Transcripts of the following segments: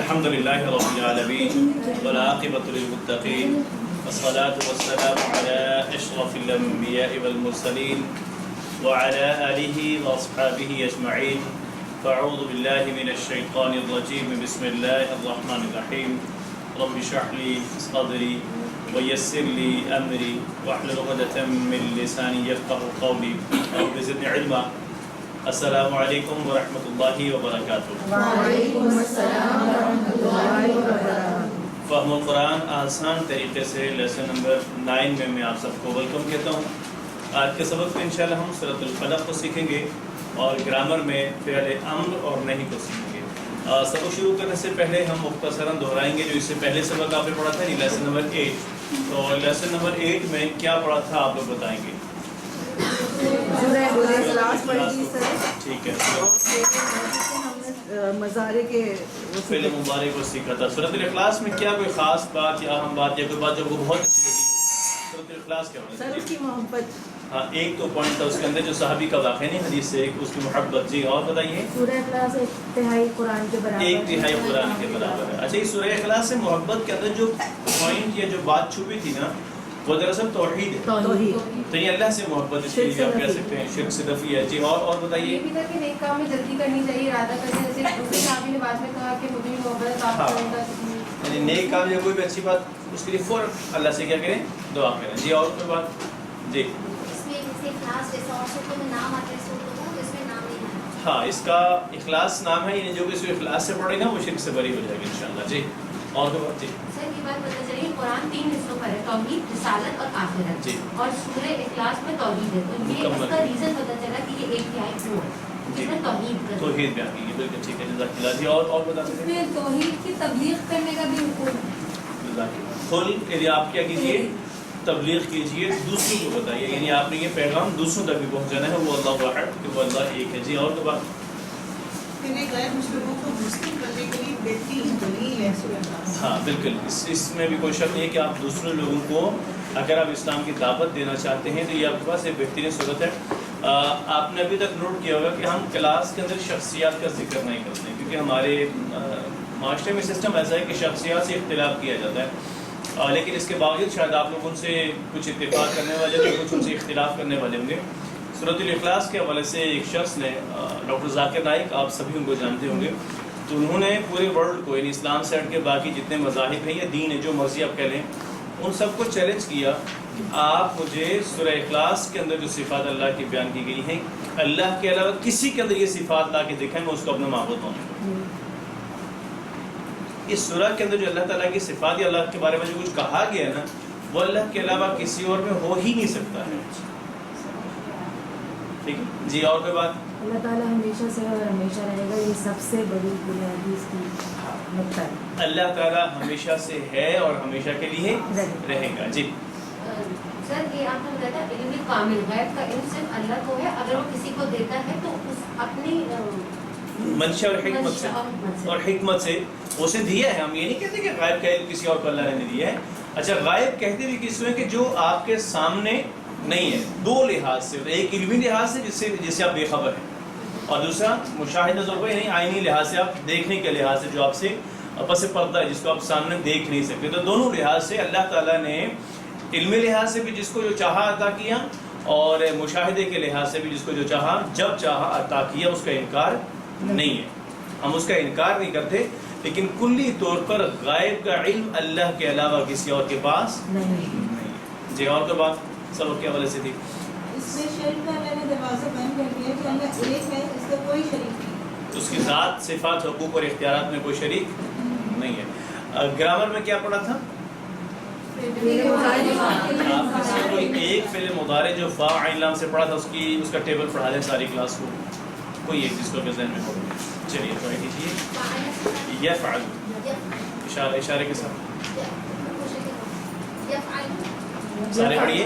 الحمد لله رب العالمين والعاقبة للمتقين والصلاة والسلام على أشرف الأنبياء والمرسلين وعلى آله وأصحابه أجمعين فأعوذ بالله من الشيطان الرجيم بسم الله الرحمن الرحيم رب اشرح لي صدري ويسر لي أمري واحلل عقدة من لساني يفقهوا قولي رب زدني علما. السلام علیکم ورحمۃ اللہ وبرکاتہ. وعلیکم السلام ورحمۃ اللہ وبرکاتہ. فہم القرآن آسان طریقے سے لیسن نمبر 9 میں آپ سب کو ویلکم کہتا ہوں. آج کے سبق میں انشاءاللہ ہم سورۃ الفلق کو سیکھیں گے اور گرامر میں فعل امر اور نہیں کو سیکھیں گے. سبق شروع کرنے سے پہلے ہم مختصراً دہرائیں گے جو اس سے پہلے سبق آپ نے پڑھا تھا لیسن نمبر 8. تو لیسن نمبر 8 میں کیا پڑھا تھا آپ لوگ بتائیں گے. ٹھیک ہے, مظاہرے کے فعل مضارع کو سیکھا تھا. سورۃ الاخلاص میں کیا کوئی خاص بات یا اہم بات یا کوئی بات جو کو بہت اچھی لگی؟ سورۃ الاخلاص کیا ہونا چاہیے؟ کی محبت. ہاں, ایک تو پوائنٹ تھا اس کے اندر جو صحابی کا واقعہ نہیں حدیث سے اس کی محبت. جی اور بتائیے. سورہ اخلاص 1/3 قرآن کے برابر. 1/3 قرآن کے برابر ہے. اچھا, یہ سورہ اخلاص سے محبت کے اندر جو پوائنٹ یا جو بات چھپی تھی نا وہ دراصل توحید ہے. تو یہ اللہ سے محبت اس کے لیے آپ کہہ سکتے ہیں شرک سے نفی ہے. جی اور بتائیے. یہ بھی تھا کہ نیک کام میں جلدی کرنی چاہیے, ارادہ کرنے جیسے دوسرے صحابی نے بعد میں کہا کہ مجھے محبت آپ کرنے کا, یعنی نیک کام یا کوئی بھی اچھی بات اس کے لیے فوراً اللہ سے کیا کریں, دعا کریں. جی اور کوئی بات. جی ہاں, اس کا اخلاص نام ہے, یعنی جو کہ اس کو اخلاص سے پڑھے گا وہ شرک سے بری ہو جائے گا انشاءاللہ. جی اور کوئی بات. جی سر یہ بات پتہ چلی قرآن 3 حصوں پر ہے, توحید, رسالت اور آخرت. جی اور سورہ اخلاص میں توحید ہے. تو یہ اس کا ریزن پتہ چلا کہ یہ 1/3 کیوں ہے, جس میں توحید بیان کی. بالکل ٹھیک ہے, جزاک اللہ. جی اور بتا اس سکتے میں توحید کی تبلیغ کرنے کا بھی حکم ہے. فل یعنی آپ کیا کیجیے, تبلیغ کیجیے, دوسروں کو بتائیے. یعنی آپ نے یہ پیغام دوسروں تک بھی پہنچانا ہے. وہ اللہ واحد کہ وہ اللہ ایک ہے. جی اور کوئی بات. غیر مسلموں کو مسلم کرنے کے لیے بہترین دلیل ہے سورہ اخلاص. ہاں بالکل, اس میں بھی کوئی شک نہیں ہے کہ آپ دوسرے لوگوں کو اگر آپ اسلام کی دعوت دینا چاہتے ہیں تو یہ آپ کے پاس ایک بہترین صورت ہے. آپ نے ابھی تک نوٹ کیا ہوگا کہ ہم کلاس کے اندر شخصیات کا ذکر نہیں کرتے ہیں کیونکہ ہمارے معاشرے میں سسٹم ایسا ہے کہ شخصیات سے اختلاف کیا جاتا ہے. لیکن اس کے باوجود شاید آپ لوگ ان سے کچھ اتفاق کرنے والے ہوں گے, کچھ ان سے اختلاف کرنے والے ہوں گے. سورۃ الاخلاص کے حوالے سے ایک شخص نے, ڈاکٹر ذاکر نائک, آپ سبھی ان کو جانتے ہوں گے, تو انہوں نے پورے ورلڈ کو یعنی اسلام سے ہٹ کے باقی جتنے مذاہب ہیں یا دین ہے جو مرضی آپ کہہ لیں ان سب کو چیلنج کیا کہ آپ مجھے سورہ اخلاص کے اندر جو صفات اللہ کی بیان کی گئی ہیں اللہ کے علاوہ کسی کے اندر یہ صفات لا کے دکھائیں, میں اس کو اپنا معبود مانوں. اس سورہ کے اندر جو اللہ تعالیٰ کی صفات یا اللہ کے بارے میں جو کچھ کہا گیا ہے نا وہ اللہ کے علاوہ کسی اور میں ہو ہی نہیں سکتا ہے. ٹھیک ہے جی اور کوئی بات. اللہ تعالیٰ ہمیشہ سے اور ہمیشہ رہے گا, یہ سب سے بڑی بنیادی اس کی نقطہ ہے. اللہ تعالیٰ ہمیشہ سے ہے اور ہمیشہ کے لیے رہے گا. جی سر یہ آپ نے بتایا تھا علم کامل, غیب کا علم صرف اللہ کو ہے, اگر وہ کسی کو دیتا ہے تو اس اپنی منشا اور حکمت سے اسے دیا ہے. ہم یہ نہیں کہتے کہ غائب کا علم کسی اور کو اللہ نے نہیں دیا ہے. اچھا, غائب کہتے بھی کس میں کہ جو آپ کے سامنے نہیں ہے. دو لحاظ سے, ایک علمی لحاظ سے جس سے آپ بے خبر ہیں, اور دوسرا مشاہدہ طور پر یعنی عینی لحاظ سے آپ دیکھنے کے لحاظ سے جو آپ سے پس پردہ ہے, جس کو آپ سامنے دیکھ نہیں سکتے. تو دونوں لحاظ سے اللہ تعالیٰ نے علمی لحاظ سے بھی جس کو جو چاہا عطا کیا اور مشاہدے کے لحاظ سے بھی جس کو جو چاہا جب چاہا عطا کیا. اس کا انکار نہیں ہے, ہم اس کا انکار نہیں کرتے, لیکن کلی طور پر غائب کا علم اللہ کے علاوہ کسی اور کے پاس نہیں. جی اور تو بات سبق کے حوالے سے تھی. اس میں شرک کا اللہ نے دروازہ بند کر دیا کہ اللہ ایک ہے, اس کا کوئی شریک نہیں. اس کی ذات, صفات, حقوق اور اختیارات میں کوئی شریک نہیں ہے. گرامر میں کیا پڑھا تھا؟ کوئی ایک فعل مضارع جو فاعل نام سے پڑھا تھا اس کا ٹیبل پڑھا دیں ساری کلاس کو, کوئی ایک جس کو ذہن میں ہو. چلیے ٹرائی کیجیے. یفعل اشارے کے ساتھ سارے پڑھیے.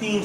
3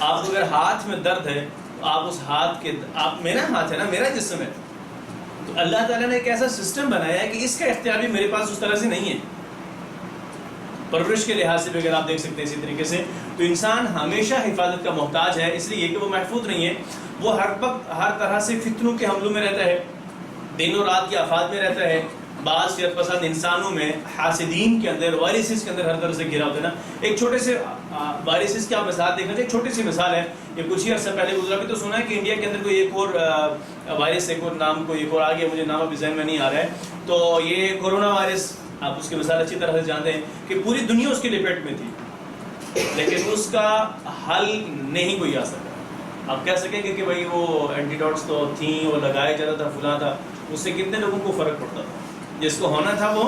آپ کو اگر ہاتھ میں درد ہے تو آپ اس ہاتھ کے میرا ہاتھ ہے نا، میرا جسم ہے، تو اللہ تعالیٰ نے ایک ایسا سسٹم بنایا ہے کہ اس کا اختیار بھی میرے پاس اس طرح سے نہیں ہے. پرورش کے لحاظ سے بھی اگر آپ دیکھ سکتے ہیں اسی طریقے سے، تو انسان ہمیشہ حفاظت کا محتاج ہے، اس لیے کہ وہ محفوظ نہیں ہے. وہ ہر وقت ہر طرح سے فتنوں کے حملوں میں رہتا ہے، دن و رات کے آفات میں رہتا ہے. بعض شرط پسند انسانوں میں، حاسدین کے اندر، وائرسز کے اندر ہر طرح سے گھرا ہوتا ہے نا. ایک چھوٹے سے وائرسز کی آپ مثال دیکھنا چاہیے، ایک چھوٹی سی مثال ہے، یہ کچھ ہی عرصہ پہلے گزرا بھی تو سنا ہے کہ انڈیا کے اندر کوئی ایک اور وائرس، ایک اور نام کوئی ایک اور آ گیا، مجھے نام ابھی ذہن میں نہیں آ رہا ہے. تو یہ کورونا وائرس، آپ اس کی مثال اچھی طرح سے جانتے ہیں کہ پوری دنیا اس کی لپیٹ میں تھی، لیکن اس کا حل نہیں کوئی آ سکا. آپ کہہ سکیں کہ بھائی وہ اینٹی ڈاٹس تو تھیں، وہ لگایا جاتا تھا، فلاں تھا، اس سے کتنے لوگوں کو فرق پڑتا تھا. جس کو ہونا تھا وہ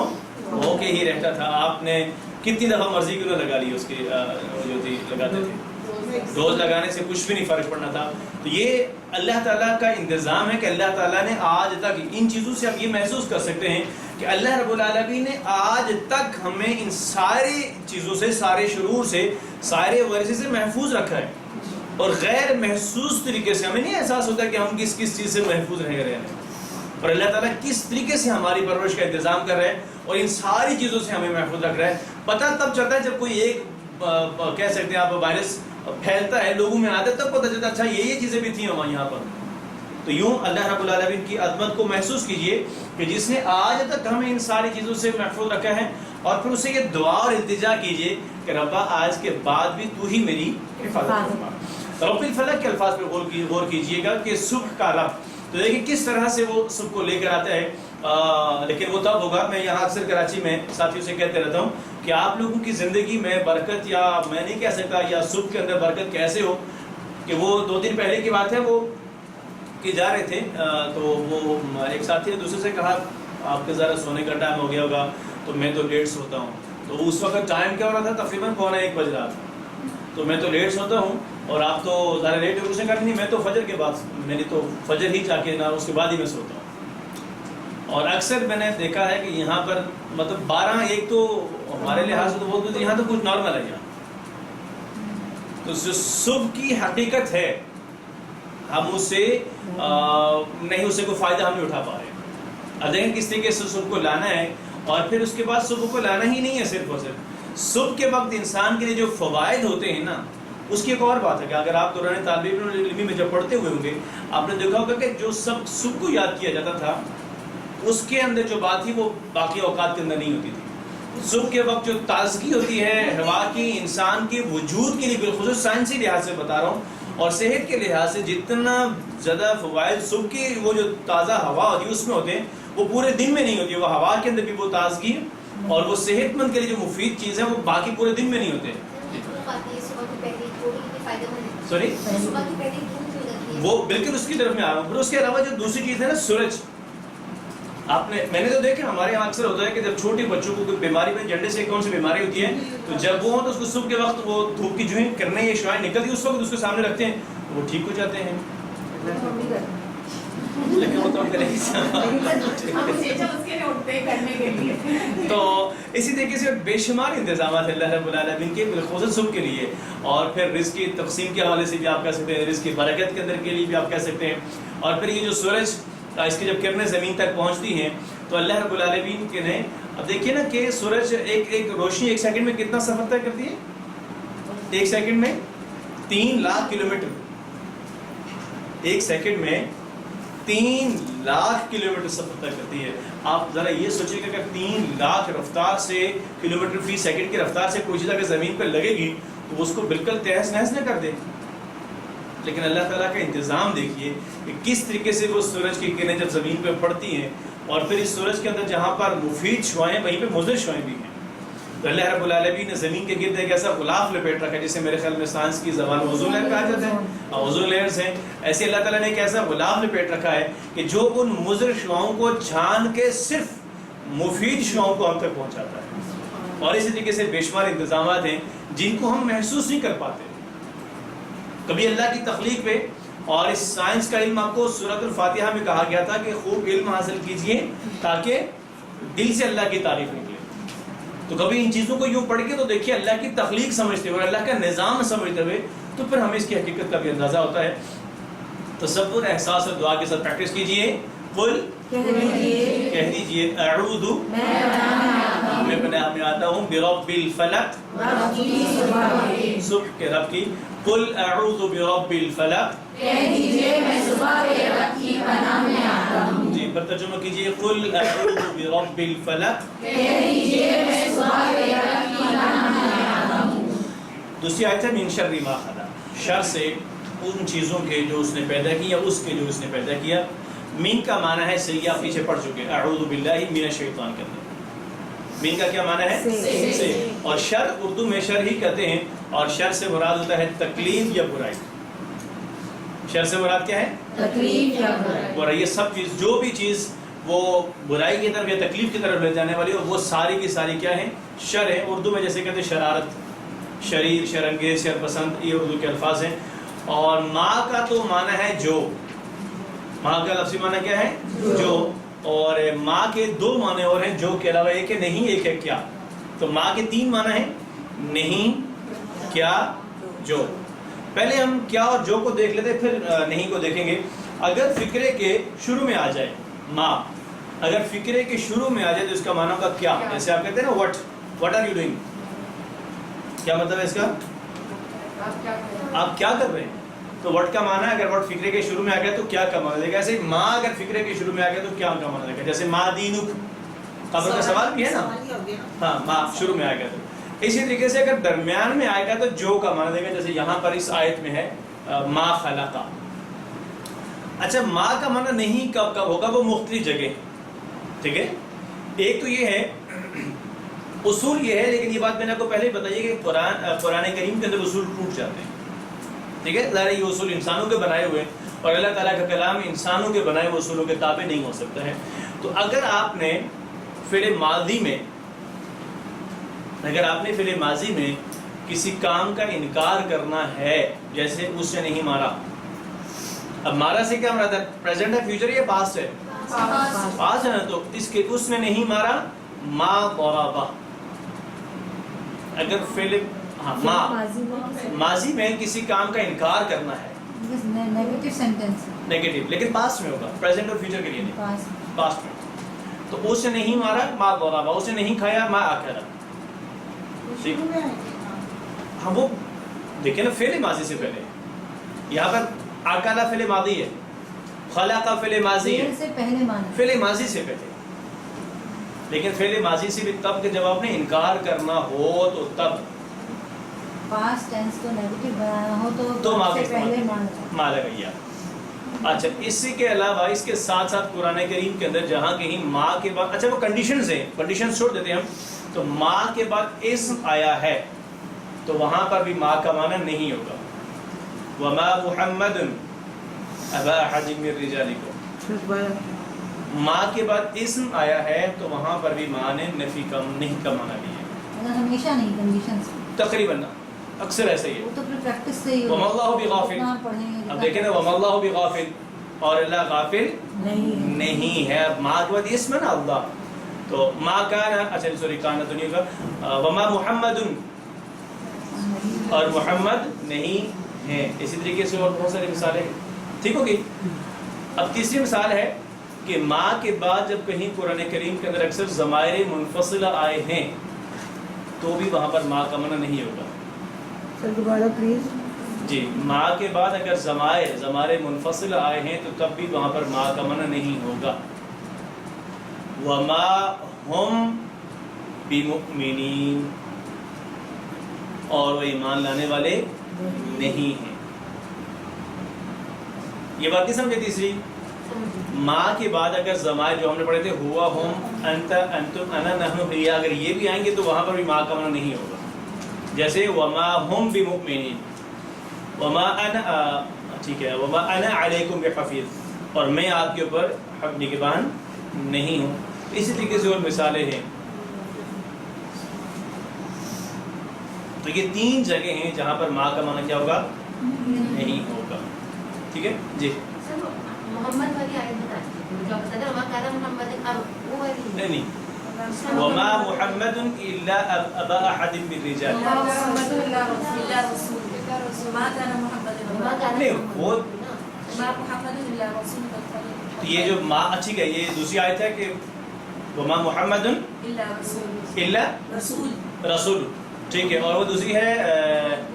ہو کے ہی رہتا تھا. آپ نے کتنی دفعہ مرضی کیوں نہ لگا لی اس کی جو تھی لگاتے تھے، ڈوز لگانے سے کچھ بھی نہیں فرق پڑنا تھا. تو یہ اللہ تعالیٰ کا انتظام ہے کہ اللہ تعالیٰ نے آج تک ان چیزوں سے آپ یہ محسوس کر سکتے ہیں کہ اللہ رب العالمین نے آج تک ہمیں ان ساری چیزوں سے، سارے شرور سے، سارے ورثے سے محفوظ رکھا ہے. اور غیر محسوس طریقے سے ہمیں نہیں احساس ہوتا کہ ہم کس کس چیز سے محفوظ رہ رہے ہیں، اور اللہ تعالیٰ کس طریقے سے ہماری پرورش کا انتظام کر رہا ہے اور ان ساری چیزوں سے ہمیں محفوظ رکھ رہا ہے. پتہ تب چلتا ہے جب کوئی ایک کہہ سکتے ہیں آپ وائرس پھیلتا ہے، لوگوں میں آتا ہے، تب پتہ چلتا ہے اچھا یہ چیزیں بھی تھیں ہمارے یہاں پر. تو یوں اللہ رب العالمین کی عظمت کو محسوس کیجئے کہ جس نے آج تک ہمیں ان ساری چیزوں سے محفوظ رکھا ہے، اور پھر اسے یہ دعا اور التجا کیجئے کہ ربا آج کے بعد بھی تو ہی میری حفاظت فرما. رب الفلق کے الفاظ پہ غور کیجئے گا کہ صبح کا رب، تو دیکھیں کس طرح سے وہ صبح کو لے کر آتا ہے. لیکن وہ تب ہوگا، میں یہاں اکثر کراچی میں ساتھیوں سے کہتے رہتا ہوں کہ آپ لوگوں کی زندگی میں برکت، یا میں نہیں کہہ سکتا یا صبح کے اندر برکت کیسے ہو، کہ وہ 2 دن پہلے کی بات ہے، وہ کہ جا رہے تھے تو وہ ایک ساتھی نے دوسرے سے کہا آپ کے ذرا سونے کا ٹائم ہو گیا ہوگا، تو میں تو لیٹ سوتا ہوں. تو اس وقت ٹائم کیا ہو رہا تھا؟ تقریباً 1:45 بج رہا تھا. تو میں تو لیٹ سوتا ہوں اور آپ تو ذرا لیٹ ہو. اس نے کہا نہیں، میں تو فجر کے بعد، میری تو فجر ہی جا کے نہ اس کے بعد ہی میں سوتا ہوں. اور اکثر میں نے دیکھا ہے کہ یہاں پر مطلب 12-1 تو ہمارے لحاظ سے تو بہت، یہاں تو کچھ نارمل ہے. یہاں تو جو صبح کی حقیقت ہے ہم اس سے نہیں، اس سے کوئی فائدہ ہم نہیں اٹھا پا رہے. اب دیکھیں کس طریقے سے صبح کو لانا ہے. اور پھر اس کے بعد صبح کو لانا ہی نہیں ہے صرف اور صرف، صبح کے وقت انسان کے لیے جو فوائد ہوتے ہیں نا، اس کی ایک اور بات ہے کہ اگر آپ دوران طالب علمی میں جب پڑھتے ہوئے ہوں گے، آپ نے دیکھا ہوگا کہ جو سب صبح کو یاد کیا جاتا تھا، اس کے اندر جو بات تھی وہ باقی اوقات کے اندر نہیں ہوتی تھی. صبح کے وقت جو تازگی ہوتی ہے ہوا کی، انسان کے وجود کے لیے، بالخصوص سائنسی لحاظ سے بتا رہا ہوں اور صحت کے لحاظ سے، جتنا زیادہ فوائد صبح کی وہ جو تازہ ہوا ہوتی ہے اس میں ہوتے ہیں، وہ پورے دن میں نہیں ہوتی. وہ ہوا کے اندر بھی وہ تازگی اور وہ صحت مند کے لیے جو مفید چیز ہے وہ باقی پورے دن میں نہیں ہوتے. سوری، وہ بالکل اس کی طرف میں آ رہا ہوں. پھر اس کے علاوہ جو دوسری چیز ہے نا، سورج. میں نے تو دیکھا ہمارے یہاں اکثر ہوتا ہے کہ جب چھوٹے بچوں کو کوئی بیماری میں، جنڈے سے کون سی بیماری ہوتی ہے، تو جب وہ ہو تو اس کو صبح کے وقت وہ دھوپ کی جو ہے کرنے یہ شعاعیں نکلتی ہے، اس وقت اس کے سامنے رکھتے ہیں تو وہ ٹھیک ہو جاتے ہیں. لیکن وہ تو تو اسی طریقے سے بے شمار انتظامات اللہ رب العالمین کے بالخصوص صبح کے لیے. اور پھر رزق کی تقسیم کے حوالے سے بھی آپ کہہ سکتے ہیں، رزق کی برکت کے اندر کے لیے بھی آپ کہہ سکتے ہیں. اور پھر یہ جو سورج، اس کی جب کرنیں زمین تک پہنچتی ہیں تو اللہ رب العالمین کے نے، اب دیکھیے نا کہ سورج ایک روشنی 1 سیکنڈ میں کتنا سفر طے کرتی ہے؟ 1 سیکنڈ میں 3 لاکھ کلومیٹر. 1 سیکنڈ میں 3 لاکھ کلومیٹر سفر طے کرتی ہے. آپ ذرا یہ سوچیے کہ اگر 3 لاکھ رفتار سے، کلومیٹر فی سیکنڈ کی رفتار سے کوئی چیز اگر زمین پر لگے گی تو وہ اس کو بالکل تہس نہس نہ کر دے. لیکن اللہ تعالیٰ کا انتظام دیکھیے کہ کس طریقے سے وہ سورج کی کرنیں جب زمین پہ پڑتی ہیں، اور پھر اس سورج کے اندر جہاں پر مفید شعاعیں وہیں پہ مضر شعاعیں بھی ہیں. تو اللہ رب العالمین نے زمین کے گرد ایک ایسا غلاف لپیٹ رکھا ہے جسے میرے خیال میں سائنس کی زبان میں اوزون لیئر کہا جاتا ہے، اوزون لیئرز ہیں. ایسے اللہ تعالیٰ نے ایک ایسا غلاف لپیٹ رکھا ہے کہ جو ان مضر شعاعوں کو چھان کے صرف مفید شعاعوں کو ہم تک پہنچاتا ہے. اور اسی طریقے سے بے شمار انتظامات ہیں جن کو ہم محسوس نہیں کر پاتے. کبھی اللہ کی تخلیق پہ، اور اس سائنس کا علم آپ کو سورۃ الفاتحہ میں کہا گیا تھا کہ خوب علم حاصل کیجئے تاکہ دل سے اللہ کی تعریف نکلے. تو کبھی ان چیزوں کو یوں پڑھ کے تو دیکھیے اللہ کی تخلیق سمجھتے ہوئے، اللہ کا نظام سمجھتے ہوئے، تو تو پھر ہمیں اس کی حقیقت کا بھی اندازہ ہوتا ہے. تصور، احساس اور دعا کے ساتھ پریکٹس کیجئے. قل کہہ دیجئے اعوذ میں پناہ میں آتا ہوں برب الفلق صبح کے رب کی. قل اعوذ برب الفلق جی پر ترجمہ کیجئے. قل اعوذ برب الفلق. دوسری آیت ہے من شر ما خلق، شر سے ان چیزوں کے جو اس نے پیدا کیا، اس کے جو اس نے پیدا کیا. من کا معنی ہے سے، آپ پیچھے پڑھ چکے اعوذ باللہ من الشیطان کے اندر. من کا کیا معنی ہے؟ سے. اور شر اردو میں شر ہی کہتے ہیں، اور شر سے مراد ہوتا ہے تکلیف یا برائی. شر سے مراد کیا ہے؟ تکلیف یا برائی. اور یہ سب چیز، جو بھی چیز وہ برائی کی طرف یا تکلیف کی طرف لے جانے والی ہو، وہ ساری کی ساری کیا ہیں؟ شر ہے. اردو میں جیسے کہتے ہیں شرارت، شریر، شرنگیز، شر پسند، یہ اردو کے الفاظ ہیں. اور ماں کا تو معنی ہے جو، ماں کا لفظی معنی کیا ہے؟ جو. اور ماں کے دو معنی اور ہیں، جو کے علاوہ ایک ہے نہیں، ایک ہے کیا. تو ماں کے تین معنی ہیں، نہیں، کیا، جو. پہلے ہم کیا اور جو کو دیکھ لیتے، پھر نہیں کو دیکھیں گے. اگر فکرے کے شروع میں آ جائے ماں، اگر فکرے کے شروع میں آ جائے تو اس کا معنی ہوگا کیا. جیسے آپ کہتے ہیں نا what are you doing، کیا مطلب ہے اس کا؟ آپ کیا کر رہے ہیں. تو وٹ کا معنی ہے اگر وٹ فکرے کے شروع میں آ گیا تو کیا کا معنی دے گا. ایسے ماں اگر فکرے کے شروع میں آ گیا تو کیا کا معنی دے گا. جیسے ماں دینک، قبر کا سوال بھی ہے نا. ہاں ماں شروع میں آ گیا تو. اسی طریقے سے اگر درمیان میں آئے گا تو جو کا معنی دے گا. جیسے یہاں پر اس آیت میں ہے ما خلقا. اچھا ماں کا معنی نہیں کب کب ہوگا، وہ مختلف جگہ. ٹھیک ہے، ایک تو یہ ہے، اصول یہ ہے، لیکن یہ بات میں نے آپ کو پہلے ہی بتائی کہ قرآن کریم کے اندر اصول ٹوٹ جاتے ہیں. ٹھیک ہے، ظاہر یہ اصول انسانوں کے بنائے ہوئے، اور اللہ تعالیٰ کا کلام انسانوں کے بنائے ہوئے اصولوں کے تابع نہیں ہو سکتا ہے. تو اگر آپ نے فعل ماضی میں کسی کام کا انکار کرنا ہے، جیسے اس نے نہیں مارا. اب مارا سے کیا مراد ہے؟ پریزنٹ ہے، فیوچر یا پاسٹ ہے؟ پاسٹ ہے نا. تو اس نے نہیں مارا، ما ضربہ. اگر فعل ماضی میں کسی کام کا انکار کرنا ہے، نیگیٹو سینٹینس، نیگیٹو، لیکن پاسٹ میں ہوگا، پریزنٹ اور فیوچر کے لیے نہیں، پاسٹ میں. تو اس نے نہیں مارا، ما ضربہ. اس نے نہیں کھایا، ما اکلا. ہم وہ دیکھیں نا، فعل ماضی سے پہلے. یہاں پر اکلا فعل ماضی ہے، خلق فعل ماضی ہے، فعل ماضی سے پہلے. لیکن فعل ماضی سے بھی تب کہ جب آپ نے انکار کرنا ہو تو تب. پاسٹ ٹینس کو نیگیٹو بنانا ہو تو سے پہلے ما لگایا. اچھا اسی کے علاوہ اس کے ساتھ ساتھ قرآن کریم کے اندر جہاں کہیں ماں کے بعد، اچھا وہ کنڈیشنز ہیں، کنڈیشنز چھوڑ دیتے ہیں ہم. تو ماں کے بعد اسم آیا ہے تو وہاں پر بھی ماں کا معنی نہیں ہوگا. وما محمد ابا احد من رجالکم. ماں کے بعد اسم آیا ہے تو وہاں پر بھی ماں نے نفی کا نہیں کا معنی بھی ہے. ہمیشہ نہیں، کنڈیشنز تقریباً اکثر ایسا ہی ہے. وہ تو پھر پریکٹس سے ہی وما اللہ بغافل. اب دیکھیں نا، وما اللہ بغافل، اور اللہ غافل نہیں ہے. اب ماں کے بعد اسم ہے نا اللہ، تو ماں کان، اچھا سوری کان دنیا کا، وما محمد، اور محمد نہیں ہے. اسی طریقے سے اور بہت ساری مثالیں. ٹھیک ہوگی. اب تیسری مثال ہے کہ ماں کے بعد جب کہیں قرآن کریم کے اندر اکثر ضمائر منفصلہ آئے ہیں تو بھی وہاں پر ماں کا معنی نہیں ہوگا. دوبارہ پلیز. جی، ماں کے بعد اگر ضمائر منفصلہ آئے ہیں تو تب بھی وہاں پر ماں کا معنی نہیں ہوگا. وما ہم بمؤمنین، اور وہ ایمان لانے والے نہیں ہیں. یہ بات نہیں سمجھے. تیسری، ماں کے بعد اگر ضمائر جو ہم نے پڑھے تھے ہوا، ہم، انت، انتم، انا، نحن، ہی، اگر یہ بھی آئیں گے تو وہاں پر بھی ماں کا معنی نہیں ہوگا. جیسے وما ہم بمؤمنین، وما انا، ٹھیک ہے، وما انا علیکم بحفیظ، اور میں آپ کے اوپر نگہبان نہیں ہوں. اسی طریقے سے اور مثالیں ہیں. تو یہ تین جگہ ہیں جہاں پر ماں کا معنی کیا ہوگا؟ نہیں ہوگا. ٹھیک ہے جی. محمد والی آیت بتا دیجیے، جو بتا دیں وما کان محمد، اب وہ والی نہیں، وما محمد الا ابا احد من الرجال. ما كان محمد نہیں وہ ما محمد الا رسول قد خلت تو یہ جو ما اچھی ہے یہ دوسری آیت ہے کہ وما محمد الا رسول الا رسول رسول، ٹھیک ہے، اور وہ دوسری ہے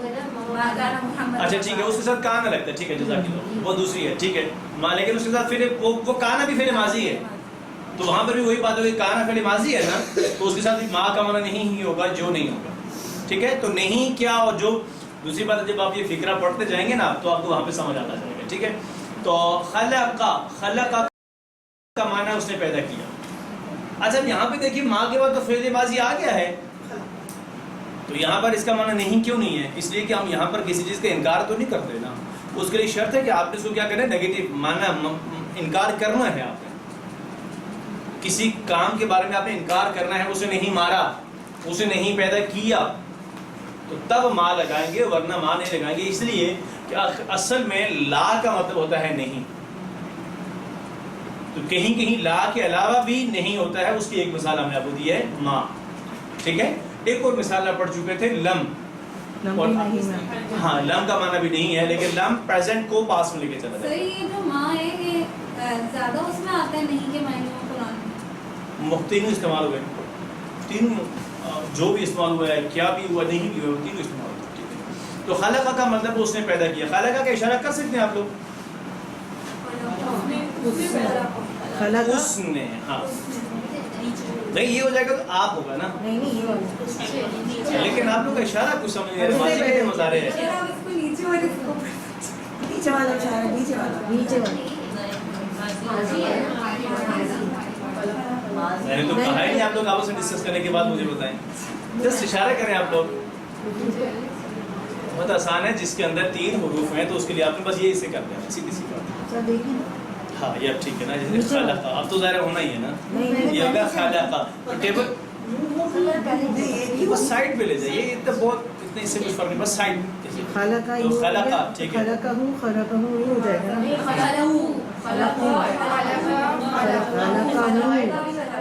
ما كان محمد اچھا ٹھیک ہے، اس کے ساتھ کانا لگتا ہے، ٹھیک ہے جزاک اللہ، وہ دوسری ہے، ٹھیک ہے ماں، لیکن اس کے ساتھ پھر وہ کانا بھی فعل ماضی ہے، تو وہاں پر بھی وہی بات ہوگی، کانا فعل ماضی ہے نا، تو اس کے ساتھ بھی ماں کا معنی نہیں ہی ہوگا، جو نہیں ہوگا، ٹھیک ہے، تو نہیں کیا اور جو دوسری بات ہے، جب آپ یہ فکرہ پڑھتے جائیں گے نا تو آپ کو وہاں پہ سمجھ آتا جائے گا، ٹھیک ہے، تو خلق کا معنی اس نے پیدا کیا۔ اچھا یہاں پہ دیکھیے ماں کے بعد تو فعل ماضی آ گیا ہے، تو یہاں پر اس کا معنی نہیں کیوں نہیں ہے؟ اس لیے کہ ہم یہاں پر کسی چیز کا انکار تو نہیں کرتے نا، اس کے لیے شرط ہے کہ آپ نے اس کو کیا کرنا ہے، نیگیٹو معنی انکار کرنا ہے، آپ نے کسی کام کے بارے میں آپ نے انکار کرنا ہے، اسے نہیں مارا، اسے نہیں پیدا کیا، تو تب ماں لگائیں گے، ورنہ ماں نہیں لگائیں گے، اس لیے کہ اصل میں لا کا مطلب ہوتا ہے نہیں، تو کہیں کہیں لا کے علاوہ بھی نہیں ہوتا ہے، اس کی ایک مثال ہم نے آپ کو دی ہے ماں، ٹھیک ہے، ایک اور مثال آپ پڑھ چکے تھے لم، اور ہاں لم کا معنی بھی نہیں ہے، لیکن لم پریزنٹ کو پاس میں لے کے چلا جائے۔ صحیح، یہ جو ماں ہے یہ زیادہ اس میں آتا ہے نہیں کے معنی میں قرآن میں؟ تینوں استعمال ہوئے، تینوں جو بھی استعمال ہوا ہے، کیا بھی ہوا نہیں بھی ہوا، تینوں استعمال ہوئے، ٹھیک ہے، تو خلقہ کا مطلب اس نے پیدا کیا، خلقہ کا اشارہ کر سکتے ہیں آپ لوگ، اس نے، ہاں نہیں یہ ہو جائے گا تو آپ ہوگا نا، لیکن آپ لوگ کا اشارہ کچھ سمجھ نہیں آ رہا، ماضی کے مظاہرے ہے، اگر آپ اس کو نیچے والے کو نیچے والا اشارہ، نیچے والا میں نے تو کہا ہی نہیں، آپ لوگ آپس میں ڈسکس کرنے کے بعد مجھے بتائیں، جسٹ اشارہ کریں آپ لوگ، بہت آسان ہے، جس کے اندر 3 حروف ہیں تو اس کے لیے آپ نے بس یہ اسے کرتے ہیں، سیدھی سی بات، ہاں یہ اب ٹھیک ہے نا، جیسے خلقہ اب تو ظاہر ہونا ہی ہے نا، یہ ہوگا خلقہ، ٹیبل بس سائڈ پہ لے جائیے، یہ تو بہت اتنے اس سے کچھ فرق نہیں، بس سائڈ خلقہ تو خلقہ، ٹھیک ہے، خلقہ یہ ہو جائے گا،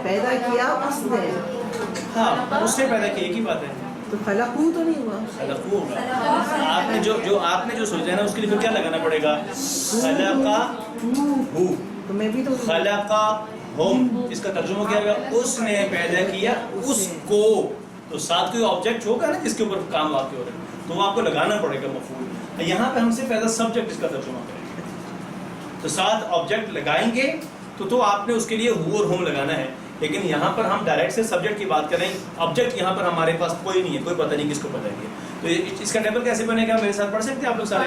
پیدا کیا اس نے، ہاں اس نے پیدا کیا، ایک ہی بات ہے، تو خلقہ تو نہیں ہوا، خلقہ ہوگا، آپ نے جو سوچا ہے نا اس کے لیے پھر کیا لگانا پڑے گا، خلقہ ہو، تو میں بھی تو خلقہ ہم، اس کا ترجمہ کیا ہوگا، اس نے پیدا کیا اس کو، تو ساتھ کوئی آبجیکٹ ہوگا نا جس کے اوپر کام واقع ہو رہا ہے، تو وہ آپ کو لگانا پڑے گا مفعول، یہاں پہ ہم صرف ایز اے سبجیکٹ اس کا ترجمہ کریں گے، تو ساتھ آبجیکٹ لگائیں گے تو آپ نے اس کے لیے ہو اور ہم لگانا ہے، لیکن یہاں پر ہم ڈائریکٹ سے سبجیکٹ کی بات کریں، آبجیکٹ یہاں پر ہمارے پاس کوئی نہیں ہے، کوئی پتہ نہیں کس کو پتہ ہے، تو اس کا ٹیبل کیسے بنے گا، میرے ساتھ پڑھ سکتے ہیں آپ لوگ سارے،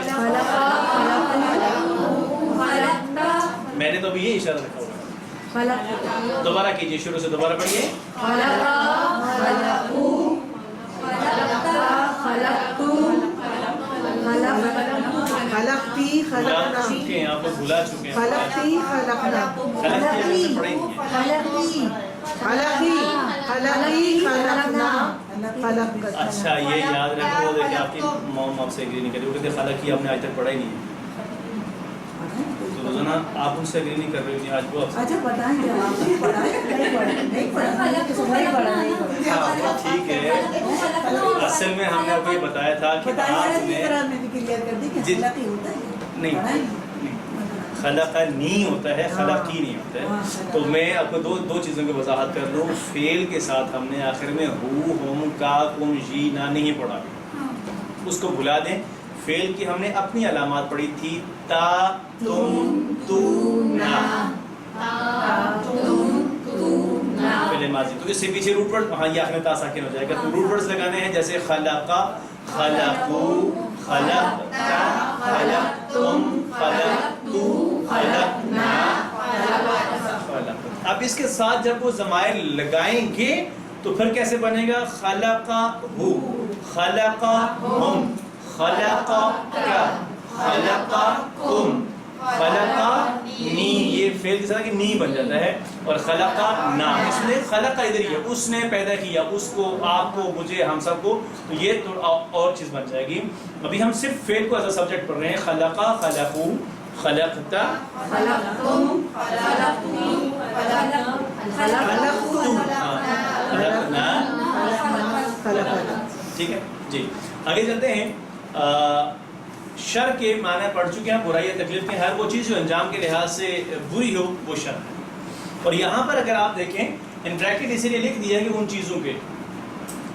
میں نے تو ابھی یہ اشارہ رکھا ہوا ہے، دوبارہ کیجئے، شروع سے دوبارہ پڑھیے، خلقتی بھلا خلقنا، چکے ہیں آپ لوگ، بھلا چکے ہیں، خلقتی خلقنا، خلقتی ہم نے پڑھے نہیں ہے، خلقی خلقی خلقنا، خلق، اچھا یہ یاد رکھو، وہ دیکھیں آپ کی موم آپ سے اگری نہیں کر رہی، وہ کہتے خلق کی ہم نے آج تک پڑھا ہی نہیں ہے، تو روزانہ آپ ان سے اگری نہیں کر رہی ہوتی، آج وہ آپ سے، اچھا بتائیں جب آپ نے پڑھا ہے نہیں پڑھا ٹھیک ہے، اصل میں ہم نے آپ کو یہ بتایا تھا کہ آپ نے جی نہیں خلقہ نہیں ہوتا ہے، خلقی نہیں ہوتا ہے، تو میں آپ کو دو چیزوں کی وضاحت کر دوں، فعل کے ساتھ ہم نے آخر میں ہو، ہم، کا، کم، جی، نا نہیں پڑھا، اس کو بھلا دیں، فعل کی ہم نے اپنی علامات پڑھی تھی، تا، تم، تو، نا، فعل ماضی، تو اس سے پیچھے روٹ ورڈ، ہاں یہ آخر میں تا ساکن ہو جائے گا، تو روٹ ورڈز لگانے ہیں، جیسے خلقہ، خلقو، خلقتا، خلقتم، خلقتو، خلقنا، اب اس کے ساتھ جب وہ ضمائر لگائیں گے تو پھر کیسے بنے گا، خلقہ ہو، خلقہ ہم، خلقہ کا، خلقہ کم، خلقہ نی، یہ فعل کے ساتھ کہ نی بن جاتا ہے، اور خلقہ نا، اس نے خلقہ ادھر ہی ہے، اس نے پیدا کیا، اس کو، آپ کو، مجھے، ہم سب کو، تو یہ تو اور چیز بن جائے گی، ابھی ہم صرف فعل کو ایز اے سبجیکٹ پڑھ رہے ہیں، خلقہ، خلقو، خلقتا، خلقتم، خلقنا، ٹھیک ہے جی، آگے چلتے ہیں، شر کے معنی پڑھ چکے ہیں، برائی تکلیف کے، ہر وہ چیز جو انجام کے لحاظ سے بری ہو وہ شر ہے. اور یہاں پر اگر آپ دیکھیں ان بریکٹ اسی لیے لکھ دیا ہے کہ ان چیزوں کے،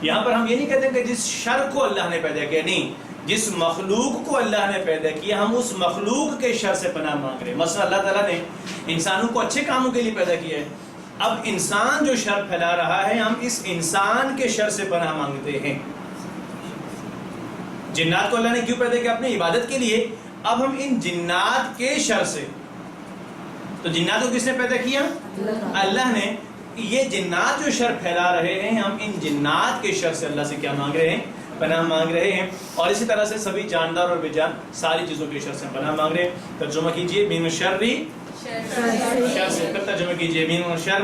یہاں پر ہم یہ نہیں کہتے کہ جس شر کو اللہ نے پیدا کیا، نہیں، جس مخلوق کو اللہ نے پیدا کیا ہم اس مخلوق کے شر سے پناہ مانگ رہے ہیں. مثلا اللہ تعالیٰ نے انسانوں کو اچھے کاموں کے لیے پیدا کیا ہے، اب انسان جو شر پھیلا رہا ہے ہم اس انسان کے شر سے پناہ مانگتے ہیں. جنات کو اللہ نے کیوں پیدا کیا؟ اپنی عبادت کے لیے. اب ہم ان جنات کے شر سے، تو جنات کو کس نے پیدا کیا؟ اللہ نے. یہ جنات جو شر پھیلا رہے ہیں ہم ان جنات کے شر سے اللہ سے کیا مانگ رہے ہیں؟ پناہ مانگ رہے ہیں. اور اسی طرح سے سبھی جاندار اور بے جان ساری چیزوں کے شر سے پناہ مانگ رہے ہیں. ترجمہ کیجئے من شر شر سے، پھر ترجمہ کیجئے من شر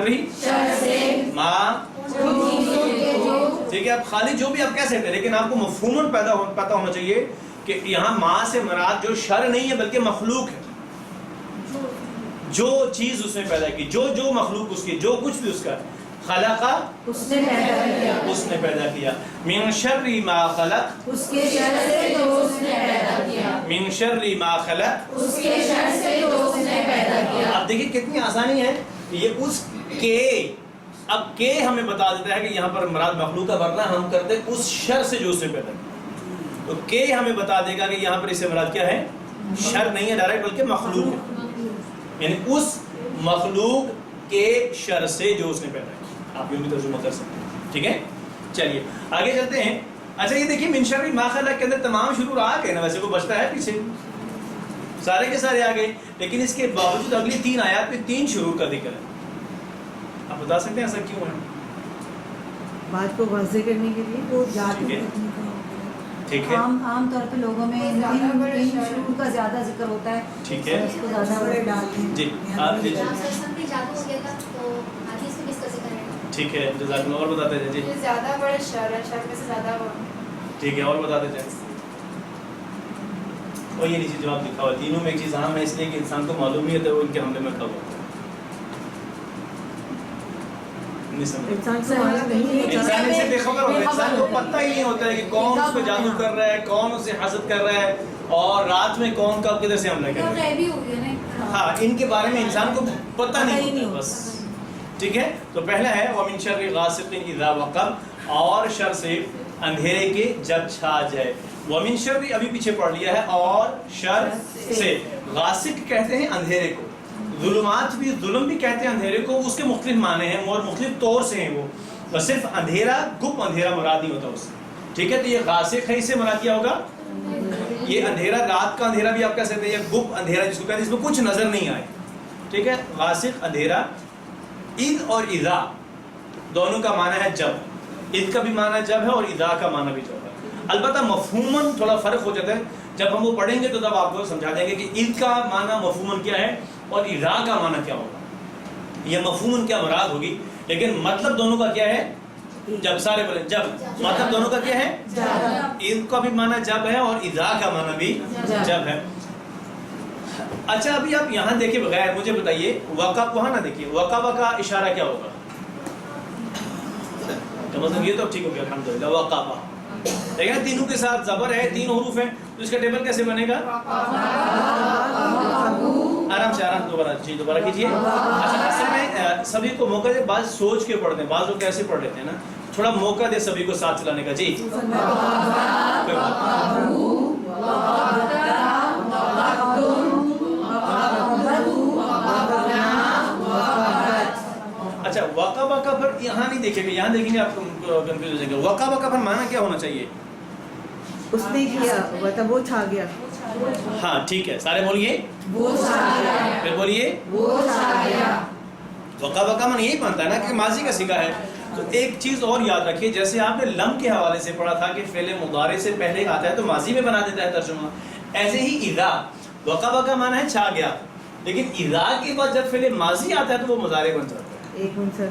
ما. ٹھیک ہے، اب خالی جو بھی آپ کہہ سکتے ہیں لیکن آپ کو مفہوماً پتہ ہونا چاہیے کہ یہاں ماں سے مراد جو شر نہیں ہے بلکہ مخلوق ہے. جو چیز اس نے پیدا کی، جو مخلوق اس کی، جو کچھ بھی اس کا خلقہ اس نے پیدا کیا، اس نے پیدا کیا. من شر ما خلق، اس کے شر سے جو اس نے پیدا کیا، من شر ما خلق، اس کے شر سے جو اس نے پیدا کیا. اب دیکھیں کتنی آسانی ہے یہ اس کے. اب کے ہمیں بتا دیتا ہے کہ یہاں پر مراد مخلوق کا، ورنہ ہم کرتے اس شر سے جو اس نے پیدا کیا. تو کے ہمیں بتا دے گا کہ یہاں پر اس سے مراد کیا ہے؟ شر نہیں ہے ڈائریکٹ بلکہ مخلوق ہے، یعنی اس مخلوق کے شر سے جو اس نے پیدا کیا. آپ یوں بھی ترجمہ کر سکتے ہیں. ٹھیک ہے، چلیے آگے چلتے ہیں. اچھا یہ دیکھیے من شر ما خلق کے اندر تمام شروع آ گئے نا، ویسے کوئی بچتا ہے پیچھے؟ سارے کے سارے آ گئے، لیکن اس کے باوجود اگلی 3 آیات میں 3 شروع کا ذکر ہے. آپ بتا سکتے ہیں ایسا کیوں ہے؟ بات کو واضح کرنے کے لیے وہ ٹھیک ہے، ٹھیک ہے، عام طور پہ لوگوں میں ان شروع کا زیادہ ذکر ہوتا ہے، ٹھیک ہے. اس کو زیادہ بڑے ڈال دیں. جی آپ جی جادو ہو گیا تھا تو حدیث میں کس کا ذکر ہے؟ ٹھیک ہے، جزاک اللہ. اور بتاتے ہیں جی. زیادہ بڑے شر ہے، شر میں سے زیادہ ٹھیک ہے، اور بتاتے ہیں. اور یہ نیچے جواب لکھا ہوا ہے. تینوں میں ایک چیز اہم ہے اس لیے کہ انسان کو معلوم نہیں ہے وہ ان کے حملے میں کب ہوتا ہے. انسان سے معلوم نہیں ہے. انسان سے بے خبر ہوتا ہے، انسان کو پتہ ہی نہیں ہوتا ہے کہ کون اس پہ جادو کر رہا ہے، کون اسے حسد کر رہا ہے، اور رات میں کون کب کدھر سے حملہ کر رہا ہے. غیبی ہو گیا نا. ہاں، ان کے بارے میں انسان کو پتہ نہیں ہوتا بس. ٹھیک ہے، تو پہلا ہے وَمِن شَرِّ غَاسِقٍ إِذَا وَقَبَ، اور شر سے اندھیرے کے جب چھا جائے. وَمِن شَرِّ ابھی پیچھے پڑھ لیا ہے، اور شر سے. غاسق کہتے ہیں اندھیرے کو، ظلمات بھی، ظلم بھی کہتے ہیں اندھیرے کو. اس کے مختلف معنی ہیں اور مختلف طور سے ہیں وہ، بس صرف اندھیرا، گپ اندھیرا مراد نہیں ہوتا اس سے. ٹھیک ہے، تو یہ غاسق ہے، اس سے مراد کیا ہوگا؟ یہ اندھیرا، رات کا اندھیرا بھی آپ کہہ سکتے ہیں، یا گپ اندھیرا جس کو کہتے ہیں اس میں کچھ نظر نہیں آئے. ٹھیک ہے، غاسق اندھیرا. اذ اور اذا دونوں کا معنی ہے جب. اذ کا بھی معنی جب ہے اور اذا کا معنی بھی جب ہے. البتہ مفہوماً تھوڑا فرق ہو جاتا ہے، جب ہم وہ پڑھیں گے تو تب آپ کو سمجھا دیں گے کہ اذ کا معنی مفہوماً کیا ہے اور اذا کا معنی کیا ہوگا، یہ مفہوماً کیا مراد ہوگی. لیکن مطلب دونوں کا کیا ہے؟ جب. سارے بولے جب. مطلب دونوں کا کیا ہے؟ اذ کا بھی معنی جب ہے اور اذا کا معنی بھی جب ہے. اچھا ابھی آپ یہاں دیکھیں بغیر مجھے بتائیے، وقب وہاں نہ دیکھیے، وقب کا اشارہ کیا ہوگا؟ تو مطلب یہ تو ٹھیک ہو گیا الحمدللہ. وقب دیکھیں نا، تینوں کے ساتھ زبر ہے، 3 حروف ہیں، تو اس کا ٹیبل کیسے بنے گا؟ آرام سے، آرام دوبارہ جی دوبارہ کیجیے. اچھا اصل میں سبھی کو موقع دے، بعض سوچ کے پڑھتے ہیں، بعض لوگ کیسے پڑھ لیتے ہیں نا، تھوڑا موقع دے سبھی کو ساتھ چلانے کا. جی اچھا وقبہ کا پھر یہاں نہیں دیکھیں گے، یہاں دیکھیں گے آپ کنفیوز ہو جائیں گے. وقبہ کا پھر معنی کیا ہونا چاہیے؟ اس نے کیا، مطلب وہ چھا گیا. ہاں ٹھیک ہے، سارے بولیے، وہ چھا گیا، پھر بولیے وہ چھا گیا. وقبہ کا معنی یہی بنتا ہے نا کہ ماضی کا صیغہ ہے. تو ایک چیز اور یاد رکھیے، جیسے آپ نے لم کے حوالے سے پڑھا تھا کہ فعل مضارع سے پہلے آتا ہے تو ماضی میں بنا دیتا ہے ترجمہ، ایسے ہی اذا وقبہ کا معنی ہے چھا گیا، لیکن اذا کے بعد جب فعل ماضی آتا ہے تو وہ مضارع بن جاتا ہے. ایک منٹ سر،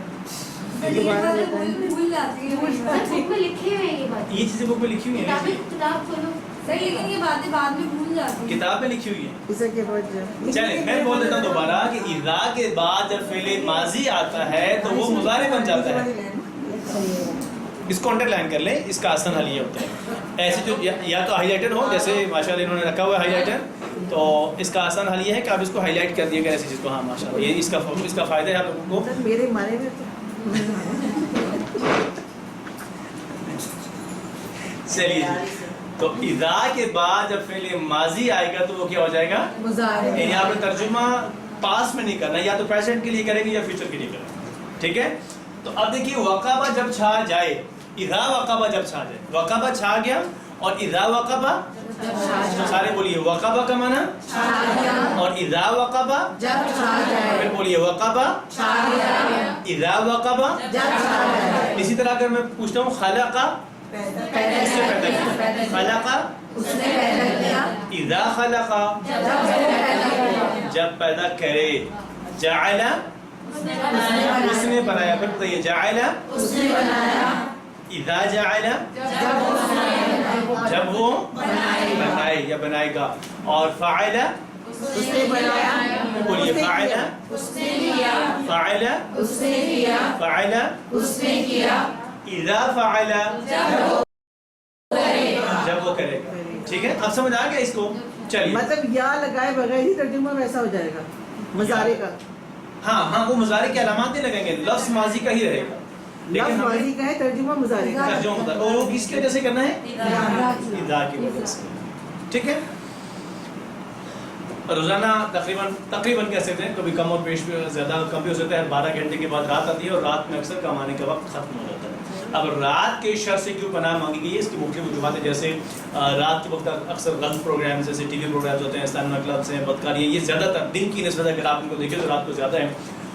بھول جاتی ہے. بک میں لکھے ہوئے ہیں یہ بات. یہ چیزیں بک میں لکھی ہوئی ہیں، کتاب کھولو. صحیح، لیکن یہ باتیں بعد میں بھول جاتی ہیں. کتاب میں لکھی ہوئی ہیں. اسے کے بعد چلیں میں بول دیتا ہوں دوبارہ کہ اذا کے بعد جب فعل ماضی آتا ہے تو وہ مضارع بن جاتا ہے. اس کو انڈر لائن کر لیں، اس کا آسان حل یہ ہوتا ہے. ایسے جو یا تو ہائی لائٹر ہو، جیسے ماشاءاللہ انہوں نے رکھا ہوا ہے ہائی لائٹر، تو اس کا آسان حل یہ ہے کہ آپ اس کو ہائی لائٹ کر دیے گا ایسی چیز کو. ہاں ماشاءاللہ یہ اس کا فائدہ ہے آپ لوگوں کو. میرے مارے میں تو چلیے تو اذا کے بعد جب فعل ماضی آئے گا تو وہ کیا ہو جائے گا؟ مضارع. یعنی آپ نے ترجمہ پاس میں نہیں کرنا، یا تو پریزنٹ کے لیے کریں گے یا فیوچر کے لیے کریں گے. ٹھیک ہے. تو اب دیکھیے وقبہ جب چھا جائے، اذا وقبہ جب چھا جائے، وقبہ چھا گیا اور اذا وقبہ، تو سارے بولیے وقبہ کا معنی اور اذا وقبہ، جب چھا جائے. پھر بولیے وقبہ، چھا گیا. اذا وقبہ. جب چھا جائے. اسی طرح اگر میں پوچھتا ہوں خلقہ، پیدا اس سے پیدا کیا. کیا، خلقہ، اس نے پیدا کیا. اذا خلقہ، جب اس نے پیدا کیا. جب پیدا کرے. جعل، اس نے بنایا. پھر بتائیے جعل، اس نے بنایا. اذا جعل، جب اس نے جب وہ بنائے یا بنائے گا. اور فعل، اس نے بنایا. بولیے فعل، اس نے کیا. فعل، اس نے کیا. فعل. اس نے کیا. اذا فعل، کرے. جب وہ کرے گا. ٹھیک ہے. اب سمجھ آ گیا اس کو. چلیے. مطلب یا لگائے بغیر ہی ترجمہ ویسا ہو جائے گا مضارع کا. ہاں وہ مضارع کی علامات نہیں لگیں گے، لفظ ماضی کا ہی رہے گا. لیکن لفظ ہمیں ماضی کا ہے، ترجمہ مضارع کا. ترجمہ مضارع، اور وہ کس کی وجہ سے کرنا ہے؟ اذا کی وجہ سے. ٹھیک ہے. روزانہ تقریباً کہہ سکتے ہیں، کبھی کم اور بیش زیادہ کم بھی ہو سکتا ہے. 12 گھنٹے کے بعد رات آتی ہے اور رات میں اکثر کمانے کا وقت ختم ہو جاتا ہے. اب رات کے شر سے کیوں پناہ مانگی گئی ہے، اس کی مختلف وجوہات ہیں. جیسے رات کے وقت اکثر غلط پروگرام جیسے ٹی وی پروگرامز ہوتے ہیں، اسلامیہ کلبس ہیں، بدکاری ہیں، یہ زیادہ تر دن کی نسبت اگر آپ ان کو دیکھیں تو رات کو زیادہ ہیں.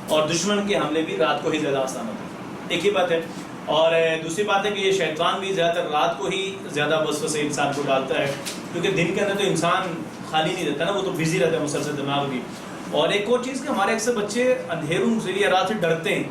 اور دشمن کے حملے بھی رات کو ہی زیادہ آسان ہوتے ہیں. ایک ہی بات ہے. اور دوسری بات ہے کہ یہ شیطان بھی زیادہ تر رات کو ہی زیادہ وسوسے انسان کو ڈالتا ہے، کیونکہ دن کے اندر تو انسان خالی نہیں رہتا نا، وہ تو بزی رہتا ہے مسلسل دماغ بھی. اور ایک اور چیز کہ ہمارے اکثر بچے اندھیروں سے یا رات سے ڈرتے ہیں.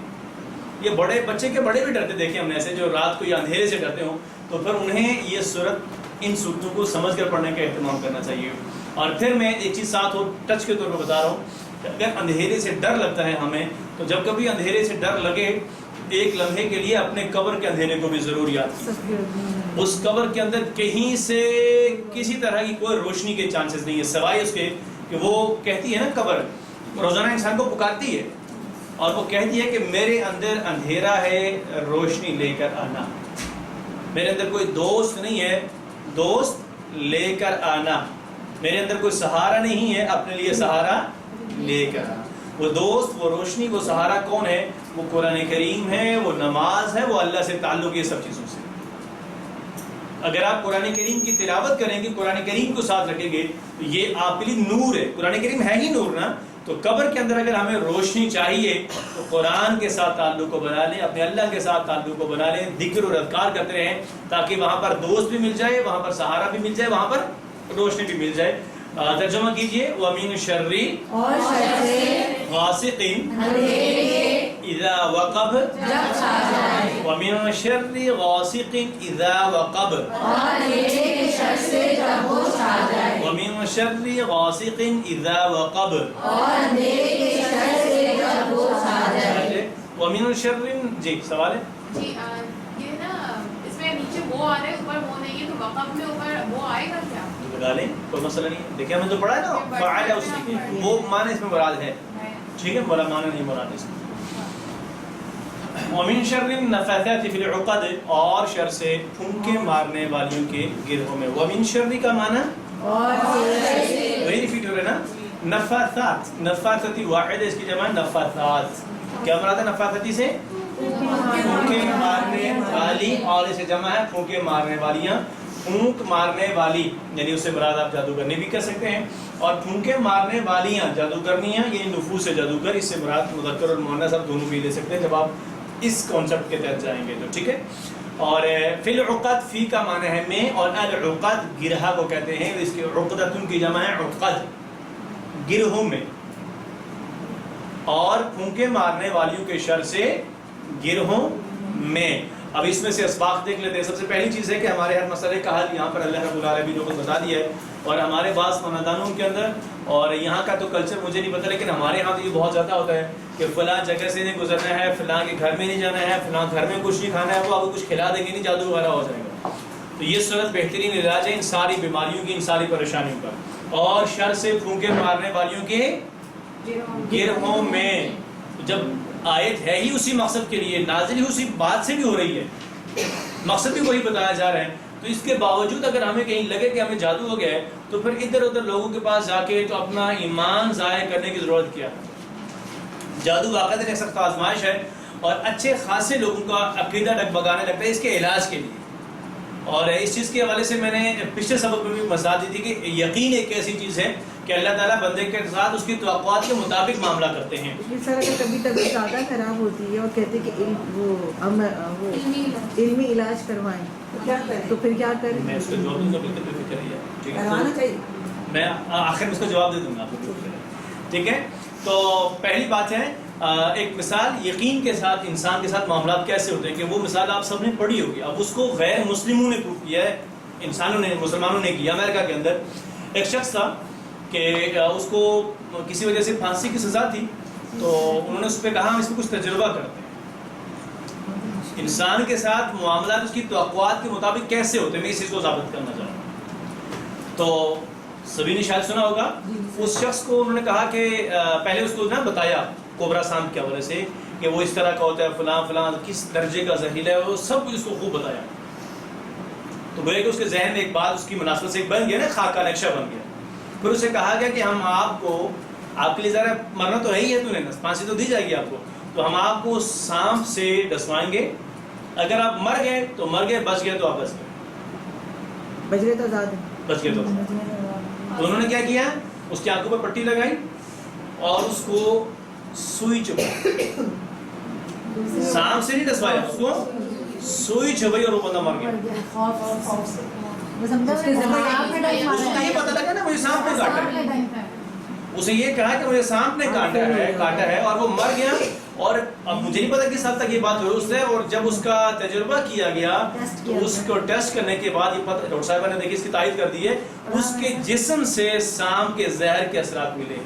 یہ بڑے بچے کے بڑے بھی ڈرتے دیکھیں ہم نے ایسے، جو رات کو یا اندھیرے سے ڈرتے ہوں، تو پھر انہیں یہ صورت ان صورتوں کو سمجھ کر پڑھنے کا اہتمام کرنا چاہیے. اور پھر میں ایک چیز ساتھ اور ٹچ کے طور پر بتا رہا ہوں کہ اگر اندھیرے سے ڈر لگتا ہے ہمیں، تو جب کبھی اندھیرے سے ڈر لگے ایک لمحے کے لیے اپنے قبر کے اندھیرے کو بھی ضرور یاد کیجیے. اس قبر کے اندر کہیں سے کسی طرح کی کوئی روشنی کے چانسز نہیں ہے، سوائے اس کے کہ وہ کہتی ہے نا، قبر روزانہ انسان کو پکارتی ہے اور وہ کہتی ہے کہ میرے اندر اندھیرا ہے، روشنی لے کر آنا. میرے اندر کوئی دوست نہیں ہے، دوست لے کر آنا. میرے اندر کوئی سہارا نہیں ہے، اپنے لیے سہارا لے کر آنا. وہ دوست، وہ روشنی، وہ سہارا کون ہے؟ وہ قرآن کریم ہے، وہ نماز ہے، وہ اللہ سے تعلق، یہ سب چیزوں سے. اگر آپ قرآن کریم کی تلاوت کریں گے، قرآن کریم کو ساتھ رکھیں گے، تو یہ آپ کے لیے نور ہے. قرآن کریم ہے ہی نور نا. تو قبر کے اندر اگر ہمیں روشنی چاہیے تو قرآن کے ساتھ تعلق کو بنا لیں، اپنے اللہ کے ساتھ تعلق کو بنا لیں، ذکر اور اذکار کرتے رہیں، تاکہ وہاں پر دوست بھی مل جائے، وہاں پر سہارا بھی مل جائے، وہاں پر روشنی بھی مل جائے. ترجمہ کیجئے. وَمِن شَرِّ اور شر سے غاسق اندھیرے کے اذا وقب، جب چھا جائے. وَمِن شَرِّ غاسق اذا وقب، اور اندھیرے کے شر سے جب وہ چھا جائے. وَمِن شَرِّ غاسق اذا وقب، اور اندھیرے کے شر سے جب وہ چھا جائے. وَمِن شَرِّ. جی سوال ہے. جی یہ نا اس میں نیچے وہ آ رہا ہے، اوپر وہ نہیں ہے، تو وقف میں اوپر وہ آئے گا کیا؟ لگا لیں، کوئی مسئلہ نہیں ہے. دیکھیں ہم نے تو پڑھا ہے نا، فعال ہے، اس کی وہ معنی اس میں مراد ہے. ٹھیک ہے، مراد معنی نہیں مراد اس میں. وَمِن شَرِّ النَّفَّاثَاتِ فِي الْعُقَدِ، اور شر سے پھونکے مارنے والیوں کے گروہوں میں. وَمِن شَرِّ کا معنی اور شر سے وہی ریپیٹ ہو رہا ہے نا. نفاثات، نفاثتی واحد ہے، اس کی جمع نفاثات. کیا مراد ہے نفاثتی سے؟ پھونکے مارنے والی، اور اسے جمع ہے پھونکے مارنے والیاں. پھونک مارنے والی یعنی اس سے مراد آپ جادوگرنی بھی کر سکتے ہیں، اور پھونکے مارنے والیاں جادوگرنیاں یعنی نفوس جادوگر، اس سے مراد مذکر اور مؤنث آپ دونوں بھی لے سکتے ہیں جب آپ اس کانسیپٹ کے تحت جائیں گے تو. ٹھیک ہے. اور فی العقد، فی کا معنی ہے میں، اور العقد گرہ کو کہتے ہیں. اس کی عقدۃ کی جمع ہے عقد، گرہوں میں. اور پھونکے مارنے والیوں کے شر سے گرہوں میں. اب اس میں سے اسباق دیکھ لیتے ہیں. سب سے پہلی چیز ہے کہ ہمارے ہر مسئلے کا حل یہاں پر اللہ رب العالمین نے بتا دیا ہے. اور ہمارے بعض خاندانوں کے اندر، اور یہاں کا تو کلچر مجھے نہیں پتا، لیکن ہمارے یہاں تو یہ بہت زیادہ ہوتا ہے کہ فلاں جگہ سے نہیں گزرنا ہے، فلاں کے گھر میں نہیں جانا ہے، فلاں گھر میں کچھ نہیں کھانا ہے، وہ آپ کو کچھ کھلا دیں گے نہیں، جادو وغیرہ ہو جائے گا. تو تو یہ صورت بہترین علاج ہے ان ساری بیماریوں کی، ان ساری پریشانیوں کا، اور شر سے پھونکے مارنے والیوں کے گرہوں میں. جب آیت ہے ہی اسی مقصد کے لیے، نازل ہی اسی بات سے بھی ہو رہی ہے، مقصد بھی وہی بتایا جا رہا ہے، تو اس کے باوجود اگر ہمیں کہیں لگے کہ ہمیں جادو ہو گیا ہے تو پھر ادھر ادھر لوگوں کے پاس جا کے تو اپنا ایمان ضائع کرنے کی ضرورت کیا ہے. جادو واقعہ ایک سخت آزمائش ہے اور اچھے خاصے لوگوں کا عقیدہ ڈگمگانے لگتا ہے اس کے علاج کے لیے. اور اس چیز کے حوالے سے میں نے پچھلے سبق میں بھی مثال دی تھی کہ یقین ایک ایسی چیز ہے کہ اللہ تعالیٰ بندے کے ساتھ اس کی توقعات کے مطابق معاملہ کرتے ہیں. سر اگر کبھی طبیعت زیادہ خراب ہوتی ہے اور کہتے ہیں کہ وہ علمی علاج کروائیں تو پھر کیا کریں؟ میں اس کا جواب دوں گا، بالکل بے فکر رہیے، ٹھیک ہے؟ کروانا چاہیے. میں آخر میں اس کا جواب دے دوں گا آپ کو، ٹھیک ہے؟ تو پہلی بات ہے ایک مثال یقین کے ساتھ انسان کے ساتھ معاملات کیسے ہوتے ہیں کہ وہ مثال آپ سب نے پڑھی ہوگی. اب اس کو غیر مسلموں نے پروف کیا ہے، انسانوں نے، مسلمانوں نے کیا. امریکہ کے اندر ایک شخص تھا کہ اس کو کسی وجہ سے پھانسی کی سزا تھی، تو انہوں نے اس پہ کہا ہم اس پہ کچھ تجربہ کرتے ہیں، انسان کے ساتھ معاملات اس کی توقعات کے مطابق کیسے ہوتے ہیں، میں اس چیز کو ثابت کرنا چاہ رہا ہوں. تو سبھی نے شاید سنا ہوگا، اس شخص کو انہوں نے کہا کہ پہلے اس کو بتایا کوبرا سانپ کے حوالے سے کہ وہ اس طرح کا ہوتا ہے، فلاں فلاں کس درجے کا زہریلا ہے، وہ سب کچھ اس کو خوب بتایا. تو گویا کہ اس کے ذہن میں ایک بات اس کی مناسبت سے بن گیا نا، خاکہ نقشہ بن گیا. پھر اسے کہا گیا کہ ہم آپ کے لیے ذرا مرنا تو ہے ہی ہے، تو نہیں پھانسی تو دی جائے گی آپ کو، تو ہم آپ کو سانپ سے ڈسوائیں گے، اگر آپ مر گئے تو مر گئے، بچ گئے تو آپ بچ گئے. بچ گئے تو آزاد ہیں. بچ گئے تو انہوں نے کیا کیا، اس کی آنکھوں پہ پٹی لگائی اور اس کو سوئی چبھائی. سانپ سے نہیں ڈسوایا، اس کو سوئی چبھائی اور وہ بندہ مر گیا. اس کو یہ پتہ لگا نا مجھے سانپ نے کاٹا ہے، اسے یہ کہا کہ مجھے سانپ نے کاٹا ہے اور وہ مر گیا. اور اب مجھے نہیں پتا کس حد تک یہ بات ہوئی اس نے، اور جب اس کا تجربہ کیا گیا تو اس کو ٹیسٹ کرنے کے بعد یہ پتہ، ڈاکٹر صاحبہ نے دیکھی اس کی تائید کر دی ہے، اس کے جسم سے سانپ کے زہر کے اثرات ملے.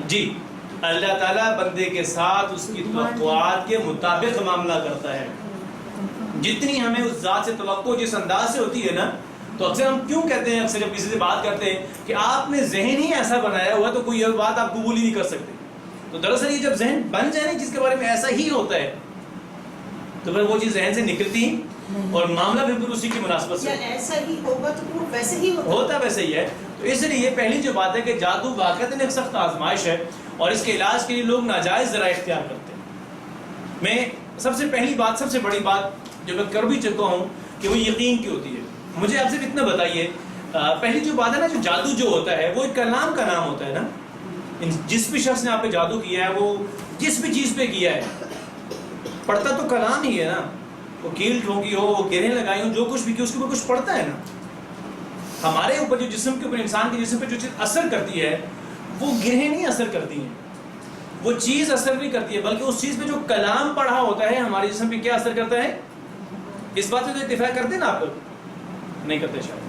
جی اللہ تعالیٰ بندے کے ساتھ اس کی توقعات کے مطابق معاملہ کرتا ہے. جتنی ہمیں اس ذات سے توقع جس انداز سے ہوتی ہے نا، تو اکثر ہم کیوں کہتے ہیں، اکثر جب کسی سے بات کرتے ہیں کہ آپ نے ذہن ہی ایسا بنایا ہوا تو کوئی اور بات آپ قبول ہی نہیں کر سکتے. تو دراصل یہ جب ذہن بن جائے نا جس کے بارے میں ایسا ہی ہوتا ہے تو پھر وہ چیز ذہن سے نکلتی اور معاملہ بھی پھر اسی کی مناسبت سے ایسا ہی ہوگا تو وہ ویسے ہی ہوتا ویسے ہی ہے. تو اس لیے پہلی جو بات ہے کہ جادو واقعتاً ایک سخت آزمائش ہے اور اس کے علاج کے لیے لوگ ناجائز ذرائع اختیار کرتے ہیں. میں سب سے پہلی بات، سب سے بڑی بات جو میں کر بھی چکا ہوں کہ وہ یقین کی ہوتی ہے. مجھے آپ سے اتنا بتائیے، پہلی جو بات ہے نا، جو جادو جو ہوتا ہے وہ ایک کلام کا نام ہوتا ہے نا. جس بھی شخص نے آپ پہ جادو کیا ہے وہ جس بھی چیز پہ کیا ہے پڑھتا تو کلام ہی ہے نا. وہ کیل ٹھونکی ہو، وہ گرہیں لگائی ہو، جو کچھ بھی کیا اس کے اوپر کچھ پڑھتا ہے نا. ہمارے اوپر جو جسم کے اوپر، انسان کے جسم پہ جو چیز اثر کرتی ہے وہ گرہیں نہیں اثر کرتی ہیں، وہ چیز اثر نہیں کرتی ہے، بلکہ اس چیز پہ جو کلام پڑھا ہوتا ہے ہمارے جسم پہ کیا اثر کرتا ہے. اس بات پہ تو اتفاق کرتے ہیں نا آپ لوگ؟ نہیں کرتے شاید.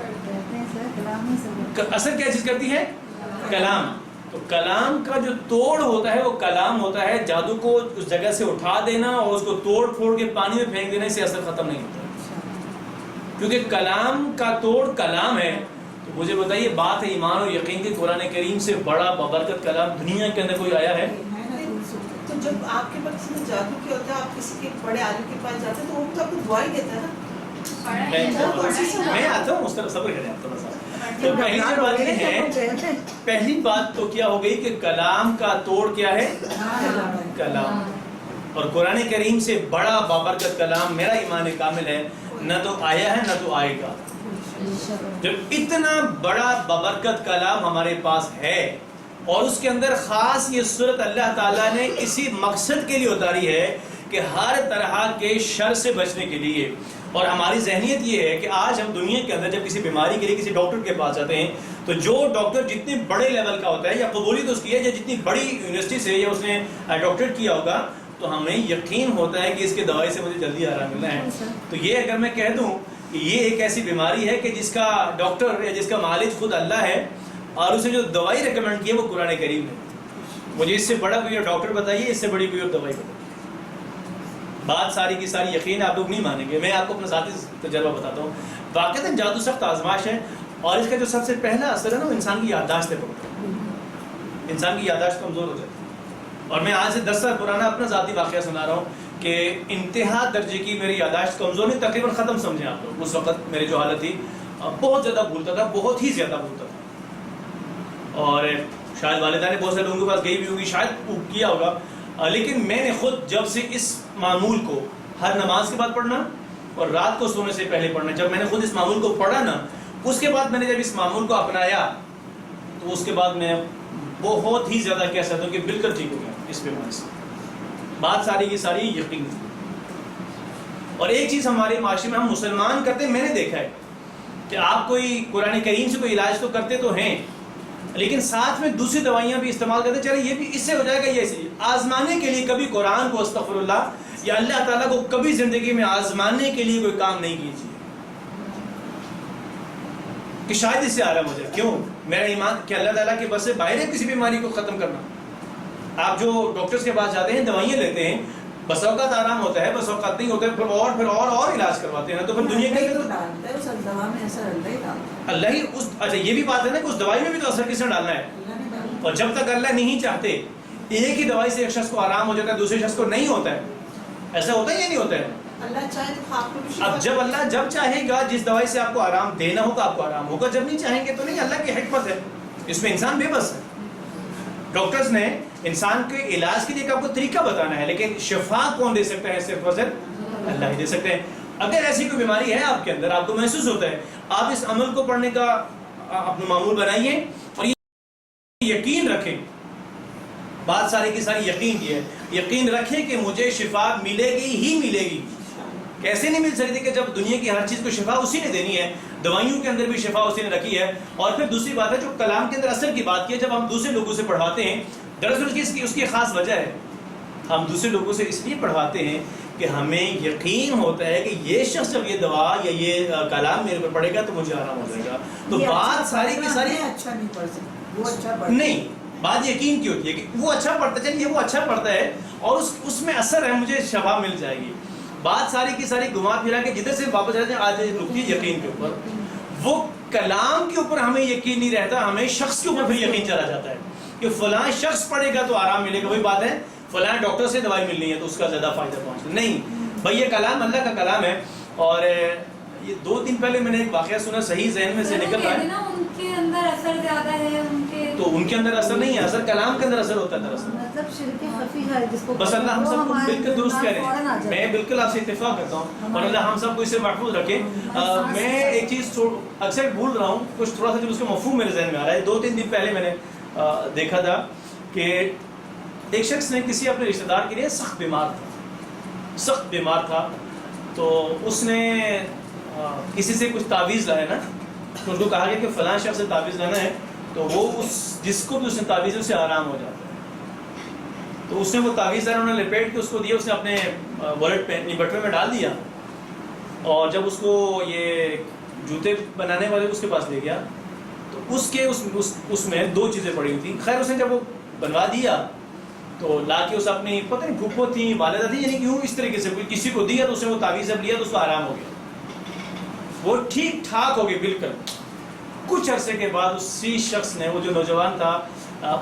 اثر کیا چیز کرتی ہے؟ کلام. تو کلام کا جو توڑ ہوتا ہے وہ کلام ہوتا ہے. جادو کو اس جگہ سے اٹھا دینا اور اس کو توڑ پھوڑ کے پانی میں پھینک دینے سے اثر ختم نہیں ہوتا، کیونکہ کلام کا توڑ کلام ہے. تو مجھے بتائیے، بات ہے ایمان اور یقین کے، قرآن کریم سے بڑا بابرکت کلام دنیا کے اندر کوئی آیا ہے؟ تو جب آپ کے پاس کسی نے جادو کیا ہوتا ہے، آپ کسی کے بڑے عالم کے پاس جاتے ہیں تو وہ تو آپ کو دعا ہی دیتا ہے نا. میں آتا ہوں اس طرح، صبر کریں آپ تھوڑا سا. تو پہلی جو بات یہ ہے، پہلی بات تو کیا ہو گئی کہ کلام کا توڑ کیا ہے؟ کلام. اور قرآن کریم سے بڑا بابرکت کلام میرا ایمان کامل ہے، نہ تو آیا ہے نہ تو آئے گا. جب اتنا بڑا بابرکت کلام ہمارے پاس ہے اور اس کے اندر خاص یہ صورت اللہ تعالیٰ نے اسی مقصد کے لیے اتاری ہے کہ ہر طرح کے شر سے بچنے کے لیے. اور ہماری ذہنیت یہ ہے کہ آج ہم دنیا کے اندر جب کسی بیماری کے لیے کسی ڈاکٹر کے پاس جاتے ہیں تو جو ڈاکٹر جتنے بڑے لیول کا ہوتا ہے یا قبولیت اس کی ہے یا جتنی بڑی یونیورسٹی سے یا اس نے ڈاکٹریٹ کیا ہوگا تو ہمیں یقین ہوتا ہے کہ اس کے دوائی سے مجھے جلدی آرام ملنا ہے. تو یہ اگر میں کہہ دوں کہ یہ ایک ایسی بیماری ہے کہ جس کا ڈاکٹر یا جس کا معالج خود اللہ ہے اور اسے جو دوائی ریکمینڈ کی ہے وہ قرآن کریم ہے، مجھے اس سے بڑا کوئی ڈاکٹر بتائیے، اس سے بڑی کوئی اور دوائی بتائیے. بات ساری کی ساری یقین آپ لوگ نہیں مانیں گے. میں آپ کو اپنا ذاتی تجربہ بتاتا ہوں. واقعتاً جادو سخت آزمائش ہے, اور اس کا جو سب سے پہلا اثر ہے نا وہ انسان کی یادداشت پہ پڑتا ہے. انسان کی یادداشت کمزور ہو جاتی ہے. اور میں آج سے 10 سال پرانا اپنا ذاتی واقعہ سنا رہا ہوں کہ انتہا درجے کی میری یادداشت کمزور نہیں, تقریباً ختم سمجھیں آپ لوگ. اس وقت میری جو حالت تھی, بہت زیادہ بھولتا تھا, بہت ہی زیادہ بھولتا تھا. اور شاید والدہ نے بہت سے لوگوں کے پاس گئی بھی ہوگی, شاید کیا ہوگا, لیکن میں نے خود جب سے اس معمول کو ہر نماز کے بعد پڑھنا اور رات کو سونے سے پہلے پڑھنا, جب میں نے خود اس معمول کو پڑھا نا, اس کے بعد میں نے جب اس معمول کو اپنایا تو اس کے بعد میں بہت ہی زیادہ کہہ سکتا ہوں کہ بالکل ٹھیک ہو گیا اس بیماری سے. بات ساری کی ساری یقین تھی. اور ایک چیز ہمارے معاشرے میں ہم مسلمان کرتے ہیں, میں نے دیکھا ہے کہ آپ کوئی قرآن کریم سے کوئی علاج تو کرتے تو ہیں, لیکن ساتھ میں دوسری دوائیاں بھی استعمال کرتے, چلے یہ بھی اس سے ہو جائے گا, یہ سے آزمانے کے لیے کبھی قرآن کو استغفر اللہ یا اللہ تعالیٰ کو کبھی زندگی میں آزمانے کے لیے کوئی کام نہیں کیجیے کہ شاید اس سے آرام ہو جائے. کیوں؟ میرا ایمان کہ اللہ تعالیٰ کے بس سے باہر ہے کسی بیماری کو ختم کرنا. آپ جو ڈاکٹرز کے پاس جاتے ہیں, دوائیاں لیتے ہیں, بس اوقات آرام ہوتا ہے, بس اوقات نہیں ہوتا ہے, پھر اور علاج کرواتے ہیں نا, تو پھر دنیا کے اللہ ہی اس, اچھا یہ بھی بات ہے نا کہ اس دوائی میں بھی تو اثر کس نے ڈالنا ہے, اور جب تک اللہ نہیں چاہتے ایک ہی دوائی سے ایک شخص کو آرام ہو جاتا ہے, دوسرے شخص کو نہیں ہوتا ہے. ایسا ہوتا ہے یا نہیں ہوتا ہے؟ اللہ چاہے تو آپ کو بھی شفا. اب جب اللہ جب چاہے گا جس دوائی سے آپ کو آرام دینا ہوگا آپ کو آرام ہوگا, جب نہیں چاہیں گے تو نہیں. اللہ کی حکمت ہے, اس میں انسان بے بس ہے. ڈاکٹرز نے انسان کے علاج کے لیے آپ کو طریقہ بتانا ہے, لیکن شفا کون دے سکتا ہے؟ صرف اور صرف اللہ ہی دے سکتے ہیں. اگر ایسی کوئی بیماری ہے آپ کے اندر, آپ کو محسوس ہوتا ہے, آپ اس عمل کو پڑھنے کا اپنا معمول بنائیے اور یقین رکھیں. بات ساری کی ساری یقین کی ہے. یقین رکھیں کہ مجھے شفا ملے گی ہی ملے گی. کیسے نہیں مل سکتی کہ جب دنیا کی ہر چیز کو شفا اسی نے دینی ہے, دوائیوں کے اندر بھی شفا اسی نے رکھی ہے. اور پھر دوسری بات ہے جو کلام کے اندر اثر کی بات کی ہے, جب ہم دوسرے لوگوں سے پڑھواتے ہیں, دراصل اس کی خاص وجہ ہے. ہم دوسرے لوگوں سے اس لیے پڑھواتے ہیں کہ ہمیں یقین ہوتا ہے کہ یہ شخص جب یہ دوا یا یہ کلام میرے پر پڑے گا تو مجھے آرام ہو جائے گا. تو بات ساری کی ساری اچھا نہیں پڑھ سکتے, وہ اچھا پڑھ نہیں, بات یقین کی ہوتی ہے کہ وہ اچھا پڑھتا ہے, چلیے وہ اچھا پڑھتا ہے اور اس میں اثر ہے, مجھے شفا مل جائے گی. بات ساری کی ساری گھما پھرا کے جدھر سے واپس آتے ہیں آج رکتی ہے یقین کے اوپر. وہ کلام کے اوپر ہمیں یقین نہیں رہتا, ہمیں شخص کے اوپر پھر یقین چلا جاتا ہے کہ فلاں شخص پڑھے گا تو آرام ملے گا. وہی بات ہے فلاں ڈاکٹر سے دوائی ملنی ہے تو اس کا زیادہ فائدہ پہنچتا نہیں. بھائی یہ کلام اللہ کا کلام ہے. اور یہ 2 دن پہلے میں نے ایک واقعہ سنا, صحیح ذہن میں سے نکل رہا ہے, ان کے اندر اثر زیادہ ہے, تو ان کے اندر اثر نہیں ہے, اثر کلام کے اندر اثر ہوتا ہے دراصل. مطلب شرک خفی ہے جس کو بس اللہ ہم سب کو بالکل درست کہہ رہے ہیں. میں بالکل آپ سے اتفاق کرتا ہوں, اور اللہ ہم سب کو اس سے محفوظ رکھے. میں ایک چیز اکثر بھول رہا ہوں, کچھ تھوڑا سا جو اس کا مفہوم میرے ذہن میں آ رہا ہے. 2-3 دن پہلے میں نے دیکھا تھا کہ ایک شخص نے کسی اپنے رشتہ دار کے لیے سخت بیمار تھا, تو اس نے کسی سے کچھ تعویذ لایا نا, تو اس کو کہا گیا کہ فلاں شخص سے تعویذ لانا ہے, تو وہ جس کو بھی اس نے تعویذ اس سے آرام ہو جاتا ہے. تو اس نے وہ تعویذ لایا, انہوں نے لپیٹ کے اس کو دیا, اس نے اپنے والٹ پہ بٹوے میں ڈال دیا, اور جب اس کو یہ جوتے بنانے والے اس کے پاس لے گیا تو اس میں 2 چیزیں پڑی ہوئی تھیں. خیر اس نے جب وہ بنوا دیا تو لا کے اس اپنی پتہ نہیں پھوپھو تھی, والدہ تھی, یعنی کیوں اس طریقے سے کسی کو دیا, تو اس نے وہ تعویذ جب لیا تو اس کو آرام ہو گیا, وہ ٹھیک ٹھاک ہو گئی بالکل. کچھ عرصے کے بعد اسی شخص نے, وہ جو نوجوان تھا,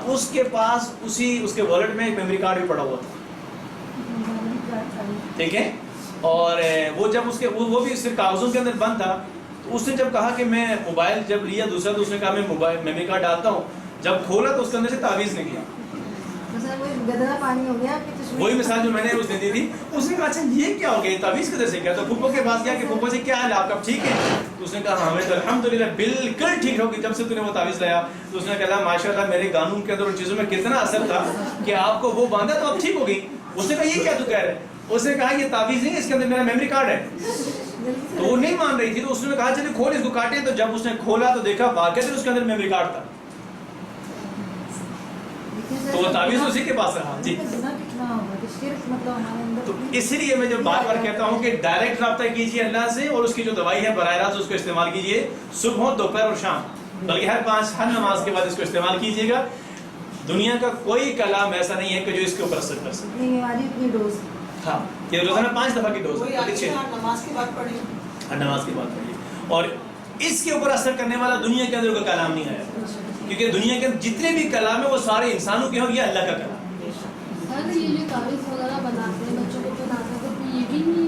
اس کے پاس اس کے والٹ میں ایک میموری کارڈ بھی پڑا ہوا تھا, ٹھیک ہے, اور وہ جب اس کے وہ بھی صرف کاغذوں کے اندر بند تھا. تو اس نے جب کہا کہ میں موبائل جب لیا دوسرا, تو اس نے کہا میں موبائل میموری کارڈ ڈالتا ہوں, جب کھولا تو اس کے اندر سے تعویذ نکلا. پانی ہو گیا. وہی مثال جو میں نے اس نے دی تھی. اس نے کہا اچھا یہ کیا ہو گیا, تعویذ کدھر سے کیا؟ تو پھوپھو کے پاس گیا کہ پھوپھو سے کیا حال ہے آپ کا, ٹھیک ہے؟ تو اس نے کہا ہاں میں تو الحمدللہ بالکل ٹھیک ہو گئی جب سے تو نے وہ تعویذ لایا. تو اس نے کہا ماشاءاللہ میرے قانون کے اندر ان چیزوں میں کتنا اثر تھا کہ آپ کو وہ باندھا تو اب ٹھیک ہو گئی. اس نے کہا یہ کیا تو کہہ رہے ہیں؟ اس نے کہا یہ تعویذ نہیں, اس کے اندر میرا میموری کارڈ ہے. تو وہ نہیں مان رہی تھی, تو اس نے کہا چلیے کھول اس کو کاٹے. تو جب اس نے کھولا تو دیکھا واقعی اس کے اندر میموری کارڈ تھا, تو وہ تعویذ اسی کے پاس رہا. جی تو اسی لیے میں جو بار بار کہتا ہوں کہ ڈائریکٹ رابطہ کیجیے اللہ سے, اور اس کی جو دوائی ہے براہ راست اس کو استعمال کیجیے, صبح, دوپہر اور شام, بلکہ ہر نماز کے بعد اس کو استعمال کیجیے گا. دنیا کا کوئی کلام ایسا نہیں ہے کہ جو اس کے اوپر اثر کر سکے. ہاں یہ روزانہ 5 دفعہ کی ڈوز وہی ہے، آگے نماز کے بعد پڑھیں. ہر نماز کی بات کریے. اور اس کے اوپر اثر کرنے والا دنیا کے اندر کوئی کلام نہیں آیا، کیونکہ دنیا کے جتنے بھی کلام ہیں وہ سارے انسانوں کے ہوں، یہ اللہ کا کلام. سر یہ جو تعویذ وغیرہ بناتے ہیں بچوں کو بناتے ہیں تو یہ بھی نہیں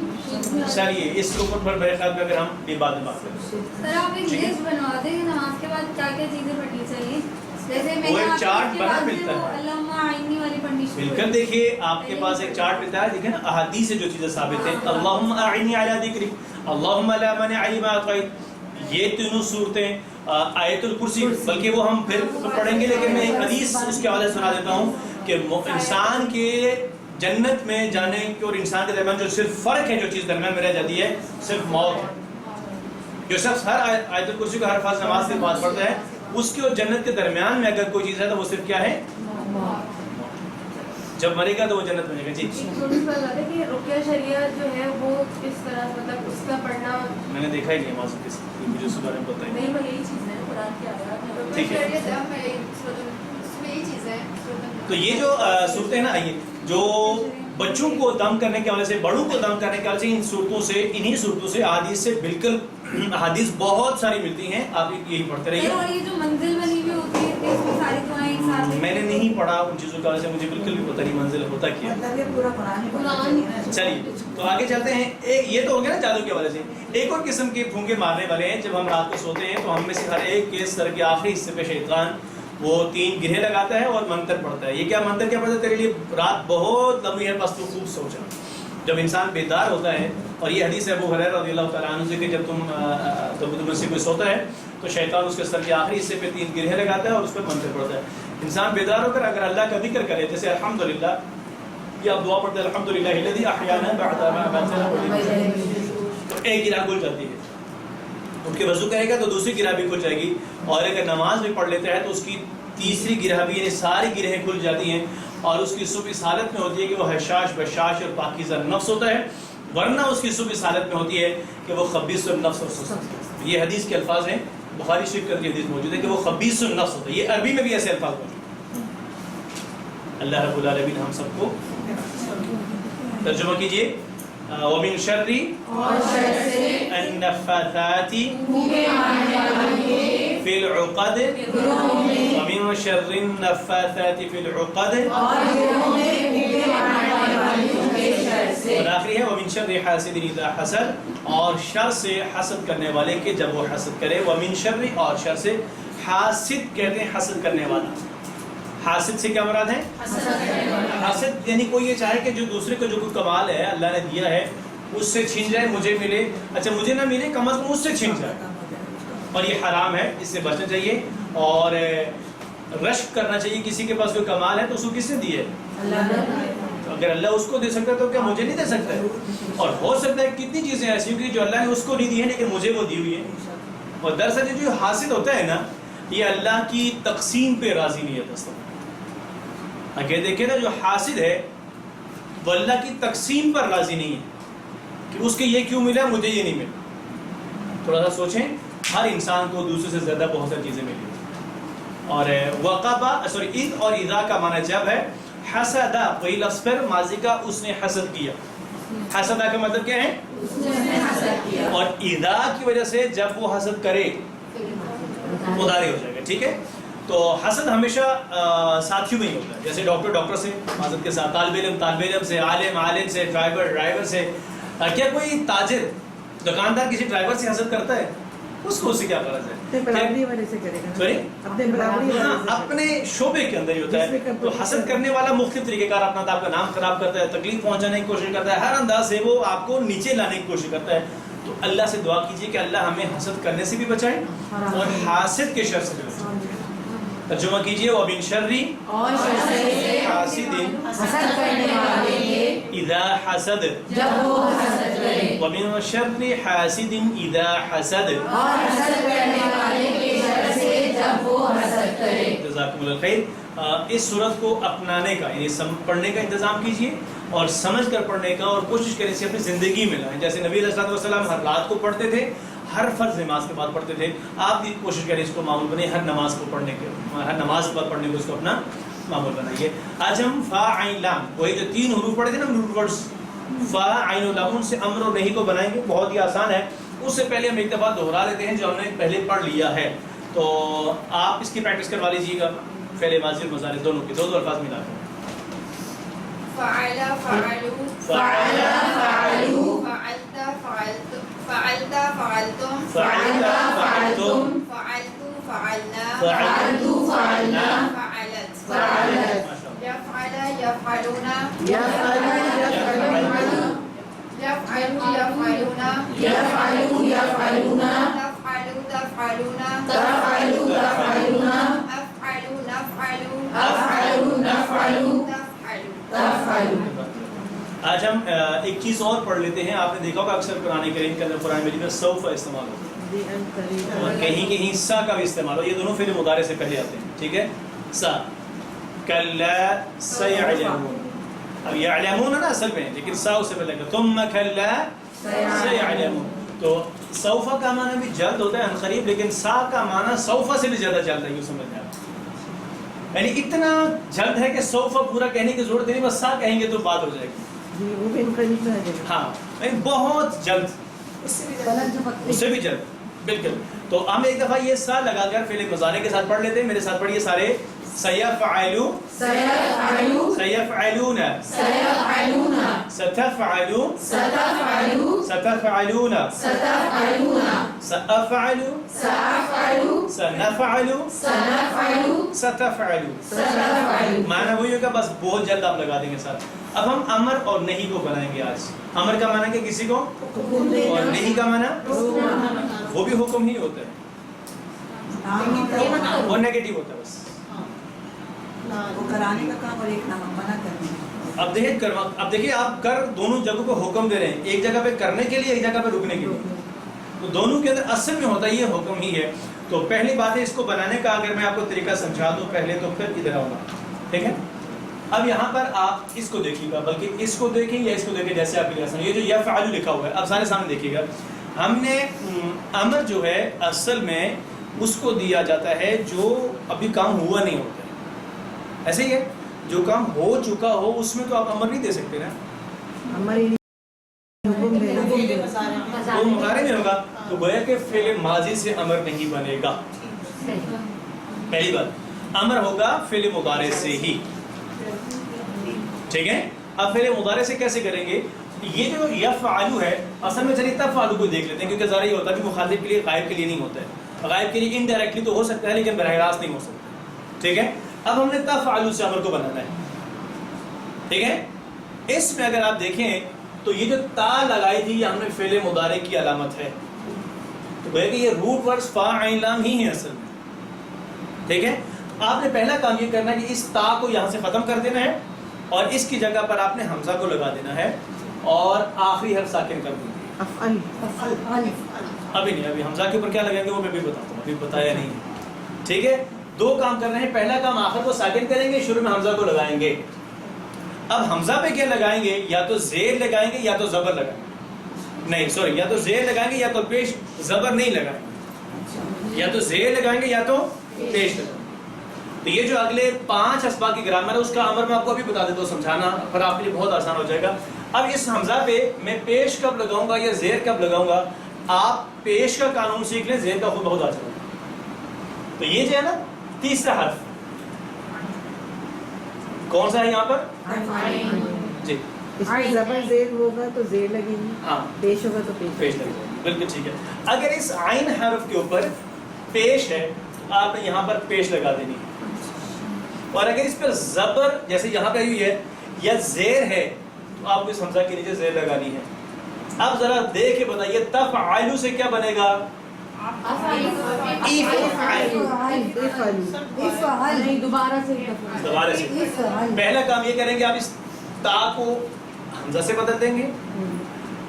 چلیے اس کے اوپر میرے خیال میں اگر ہم یہ بعد میں بات کریں. سر آپ ایک لسٹ بنوا دیں کہ نماز کے بعد کیا کیا چیزیں پڑھنی چاہیے. جیسے میں وہ نے ایک آپ چارٹ کے بنا بعد ملتا ہے. وہ اللہم اعنی والی پڑھنی شروع بالکل دیکھیے آپ کے پاس ایک چارٹ ملتا ہے، دیکھیں نا احادیث سے جو چیزیں ثابت ہیں، اللہم اعنی علی ذکرک، اللہم لا مانع لما اعطیت، یہ تینوں صورتیں آیت الکرسی، بلکہ وہ ہم پھر پڑھیں گے، لیکن میں ایک حدیث اس کے حوالے سے سنا دیتا ہوں کہ انسان کے جنت میں جانے کے اور انسان کے درمیان جو صرف فرق ہے، جو چیز درمیان میں رہ جاتی ہے، صرف موت ہے. جو شخص ہر آیت الکرسی کا ہر فرض نماز کے بعد پڑھتا ہے، اس کے اور جنت کے درمیان میں اگر کوئی چیز ہے تو وہ صرف کیا ہے؟ جب مرے گا تو وہ جنت بنے گا. جی کہ رقیہ شریعہ جو ہے وہ کس طرح مطلب اس کا پڑھنا میں نے دیکھا ہی نہیں نماز کس مجھے اس بارے میں پتہ ہی نہیں، یہی چیز ہے قرآن کی آیات ہے. ٹھیک ہے. اس میں یہی چیز ہے. تو یہ جو صورتیں ہیں نا، آئیے جو بچوں کو دم کرنے کے حوالے سے، بڑوں کو دم کرنے کے حوالے سے، ان صورتوں سے، انہی صورتوں سے، احادیث سے بالکل احادیث بہت ساری ملتی ہیں. آپ یہی پڑھتے رہیے. اور یہ جو منزل بنی ہوئی ہوتی ہے کہ اس میں ساری دعائیں ایک ساتھ میں نے نہیں پڑھا ان چیزوں کے حوالے سے، مجھے بالکل بھی پتہ نہیں منزل ہوتا کیا. مطلب یہ پورا قرآن چلیے تو آگے چلتے ہیں. ایک یہ تو ہو گیا نا جادو کے حوالے سے. ایک اور قسم کے پھونکے مارنے والے ہیں. جب ہم رات کو سوتے ہیں تو ہم میں سے ہر ایک کے سر کے آخری حصے پہ شیطان وہ 3 گرہیں لگاتا ہے اور منتر پڑھتا ہے. یہ کیا منتر کیا پڑھتا ہے؟ تیرے لیے رات بہت لمبی ہے، بس تو خوب سو جا. جب انسان بیدار ہوتا ہے، اور یہ حدیث ہے ابو ہریرہ رضی اللہ تعالیٰ عنہ سے کہ جب تم سے کوئی سوتا ہے تو شیطان اس کے سر کے آخری حصے پہ 3 گرہیں لگاتا ہے اور اس پہ منتر پڑھتا ہے. انسان بیدار ہو کر اگر اللہ کا ذکر کرے، جیسے الحمدللہ، یہ آپ دعا پڑھتے ہیں الحمدللہ الذی احیانا بعد ما اماتنا، تو ایک گرہ کھل جاتی ہے. اٹھ کے وضو کرے گا تو دوسری گرہ بھی کھل جائے گی. اور اگر نماز بھی پڑھ لیتا ہے تو اس کی تیسری گرہ بھی، یعنی ساری گرہیں کھل جاتی ہیں. اور اس کی صبح اس حالت میں ہوتی ہے کہ وہ حشاش بشاش اور پاکیزہ نفس ہوتا ہے، ورنہ اس کی صبح اس حالت میں ہوتی ہے کہ وہ خبیث النفس اور سست. یہ حدیث کے الفاظ ہیں، بخاری شریف کی حدیث موجود ہے کہ وہ خبیث النفس ہوتا ہے. یہ عربی میں بھی ایسے الفاظ موجود ہیں. اللہ رب العالمین ہم سب کو ترجمہ کیجئے. ومن شر النفاثات في العقد ومن شر النفاثات في العقد، اور آخری ہے ومن شر حاسد اذا حسد، اور شر سے حسد کرنے والے کے جب وہ حسد کرے. ومن شر، اور شر سے. حاسد کہتے ہیں حسد کرنے والا. حاسد سے کیا مراد ہے؟ حاسد یعنی کوئی یہ چاہے کہ جو دوسرے کو جو کوئی کمال ہے اللہ نے دیا ہے اس سے چھین جائے، مجھے ملے. اچھا مجھے نہ ملے، کم از کم اس سے چھین جائے. اور یہ حرام ہے، اس سے بچنا چاہیے. اور رشک کرنا چاہیے. کسی کے پاس کوئی کمال ہے تو اس کو کس نے دی ہے؟ تو اگر اللہ اس کو دے سکتا ہے تو کیا مجھے نہیں دے سکتا ہے؟ اور ہو سکتا ہے کتنی چیزیں ایسی ہوں جو اللہ نے اس کو نہیں دی ہے لیکن مجھے وہ دی ہوئی ہے. اور دراصل جو حاسد ہوتا ہے نا، یہ اللہ کی تقسیم پہ راضی نہیں ہے. دوستوں اگر دیکھیں نا، جو حاسد ہے وہ اللہ کی تقسیم پر راضی نہیں ہے کہ اس کے یہ کیوں ملا، مجھے یہ نہیں ملا. تھوڑا سا سوچیں، ہر انسان کو دوسرے سے زیادہ بہت ساری چیزیں ملی. اور وقبہ عید اور اذا کا معنی جب ہے. حسدہ وہی لفظ پر ماضی کا، اس نے حسد کیا. حسدہ کا مطلب کیا ہے؟ اور اذا کی وجہ سے جب وہ حسد کرے مضارع ہو جائے گا. ٹھیک ہے. تو حسد ہمیشہ ساتھیوں میں ہی ہوتا ہے. جیسے ڈاکٹر سے معذرت کے ساتھ، طالب علم سے، عالم سے، ڈرائیور سے. کیا کوئی تاجر دکاندار کسی ڈرائیور سے حسد کرتا ہے؟ اس کو اس سے کیا غرض ہے؟ برابری والے سے کرے گا. سوری، اپنے برابری والے سے. اپنے شعبے کے اندر ہی ہوتا ہے. تو حسد کرنے والا مختلف طریقے کار اپنا آپ کا نام خراب کرتا ہے، تکلیف پہنچانے کی کوشش کرتا ہے، ہر انداز سے وہ آپ کو نیچے لانے کی کوشش کرتا ہے. تو اللہ سے دعا کیجیے کہ اللہ ہمیں حسد کرنے سے بھی بچائے اور حاسد کے شر سے بھی بچائے. ترجمہ کیجیے. ومن شر حاسد اذا حسد، ومن شر حاسد اذا حسد. جزاکم اللہ خیر. اس صورت کو اپنانے کا، یعنی پڑھنے کا انتظام کیجیے اور سمجھ کر پڑھنے کا، اور کوشش کریں اسے اپنی زندگی میں لائیں. جیسے نبی علیہ الصلوۃ والسلام ہر رات کو پڑھتے تھے، ہر فرض نماز کے بعد پڑھتے تھے. آپ بھی کوشش کریں اس کو معمول بنائیں، ہر نماز کو پڑھنے کے، ہر نماز کے بعد پڑھنے کو اس کو اپنا معمول بنائیے. آج ہم فا عین لام، وہی جو 3 حروف پڑھے تھے نا، روٹ ورڈز، فا عین لام سے امر اور نہیں کو بنائیں گے، بہت ہی آسان ہے. اس سے پہلے ہم ایک دفعہ دوہرا لیتے ہیں جو ہم نے پہلے پڑھ لیا ہے، تو آپ اس کی پریکٹس کروا لیجیے گا. فعل ماضی اور مضارع دونوں کے دو الفاظ ملا کر. فعل فعلوا فعل فعلوا فعلت فعلت فعلت فعلتم فعلت فعلتم فعلت فعلنا فعلت فعلنا فعلت فعلت يفعل يفعلون يفعل يفعلون يفعل يفعلون يفعل يفعلون تفعل تفعلون تفعل تفعلون أفعل نفعل أفعل نفعل تفعل تفعل. آج ہم ایک چیز اور پڑھ لیتے ہیں. آپ نے دیکھا ہوگا اکثر قرآن کریم کے اندر قرآن مجید میں سوف استعمال ہوتا ہے اور کہیں کہیں سا کا بھی استعمال ہو. یہ دونوں فعل مضارع سے پہلے آتے ہیں. ٹھیک ہے، سا کلا سیعلمون. اب یعلمون ہے نا اصل میں، لیکن سا اس سے پہلے لگا ثم کلا سیعلمون. تو سوف کا معنی بھی جلد ہوتا ہے عنقریب، لیکن سا کا معنی سوف سے بھی زیادہ جلد ہے. یوں سمجھنا، یعنی اتنا جلد ہے کہ سوف پورا کہنے کی ضرورت نہیں، بس سا کہیں گے تو بات ہو جائے گی. وہ بھی قریب میں آ جائے گا. ہاں، یعنی بہت جلد، اس سے بھی اس سے بھی جلد. بالکل. تو ہم ایک دفعہ یہ سا لگا کر فعل مضارع کے ساتھ پڑھ لیتے ہیں. میرے ساتھ پڑھیے سارے. سیفعلو سيفعل سیفعلون سيفعلون ستفعلو ستفعل ستفعلون ستفعلون سأفعل سأفعل سنفعل سنفعل ستفعل. ستفعل. معنی وہی ہوگا، بس بہت جلد آپ لگا دیں گے ساتھ. اب ہم امر اور نہیں کو بنائیں گے آج. امر کا معنی کہ کسی کو، اور نہیں کا معنی وہ بھی حکم ہی ہوتا ہے، وہ نیگیٹو ہوتا ہے. بس وہ کرانے کا کام اور ایک نام منع کرنے. اب دیکھیے آپ کر دونوں جگہوں کو حکم دے رہے ہیں، ایک جگہ پہ کرنے کے لیے، ایک جگہ پہ رکنے کے لیے. تو دونوں کے اندر اصل میں ہوتا ہے یہ حکم ہی ہے. تو پہلی بات ہے اس کو بنانے کا، اگر میں آپ کو طریقہ سمجھا دوں پہلے تو پھر ادھر آؤں گا. ٹھیک ہے، اب یہاں پر آپ اس کو دیکھیے گا، بلکہ اس کو دیکھیں یا اس کو دیکھیں جیسے آپ کے لیے. یہ جو یفعل لکھا ہوا ہے اب سارے سامنے دیکھیے گا. ہم نے امر جو ہے اصل میں اس کو دیا جاتا ہے جو ابھی کام ہوا نہیں ہوتا ہے. ایسے ہی ہے، جو کام ہو چکا ہو اس میں تو آپ امر نہیں دے سکتے نا. ہماری حکم دے وہ مضارع میں ہوگا تو گویا کہ فعل ماضی سے امر نہیں بنے گا. پہلی بات امر ہوگا فعل مضارع سے ہی. ٹھیک ہے، اب فعل مضارع سے کیسے کریں گے؟ یہ جو یفعلو ہے اصل میں چلیے تفعلو کو دیکھ لیتے ہیں، کیونکہ ظاہر یہ ہوتا ہے کہ مخاطب کے لیے غائب کے لیے نہیں ہوتا ہے. غائب کے لیے انڈائریکٹلی تو ہو سکتا ہے لیکن براہ راست نہیں ہو سکتا. ٹھیک ہے، اب ہم نے تفعلو سے امر کو بنانا ہے. ٹھیک ہے، اس میں اگر آپ دیکھیں تو یہ جو تا لگائی تھی یہ ہم نے فعل مضارع کی علامت ہے. تو گویا کہ یہ روٹ ورڈز فا عین لام ہی ہیں اصل میں. ٹھیک ہے، آپ نے پہلا کام یہ کرنا ہے کہ اس تا کو یہاں سے ختم کر دینا ہے اور اس کی جگہ پر آپ نے حمزہ کو لگا دینا ہے اور آخری حرف ساکن کر دیں گے. افعل ابھی نہیں، ابھی حمزہ کے اوپر کیا لگائیں گے وہ میں بھی بتاتا ہوں، ابھی بتایا نہیں ہے. ٹھیک ہے، دو کام کر رہے ہیں. پہلا کام آخر کو ساکن کریں گے، شروع میں حمزہ کو لگائیں گے. اب حمزہ پہ کیا لگائیں گے؟ یا تو زیر لگائیں گے یا تو زبر لگائیں گے. نہیں سوری، یا تو زیر لگائیں گے یا تو پیش. زبر نہیں لگائیں گے، یا تو زیر لگائیں گے یا تو پیش لگائیں گے. تو یہ جو اگلے 5 اسباق کی گرامر ہے اس کا امر میں آپ کو ابھی بتا دیتا ہوں سمجھانا، پر آپ کے لیے بہت آسان ہو جائے گا. اب اس حمزہ پہ میں پیش کب لگاؤں گا یا زیر کب لگاؤں گا؟ آپ پیش کا قانون سیکھ لیں، زیر کا خود بہت آ جائے گا. تو یہ جو ہے نا تیسرا حرف کون سا ہے یہاں پر؟ جی اس میں زبر زیر ہوگا تو زیر لگے گی، ہاں، پیش ہوگا تو پیش پیش. لگ جائے گا. بالکل ٹھیک ہے. اگر اس عین حرف کے اوپر پیش ہے تو آپ نے یہاں پر پیش لگا دینی ہے. اور اگر اس پر زبر جیسے یہاں پہ ہوئی ہے یا زیر ہے تو آپ کو اس حمزہ کے نیچے زیر لگانی ہے. اب ذرا دیکھ کے بتائیے تفعلو سے کیا بنے گا؟ نہیں، دوبارہ سے دوبارہ سے. پہلا کام یہ کریں گے آپ اس تا کو حمزہ سے بدل دیں گے،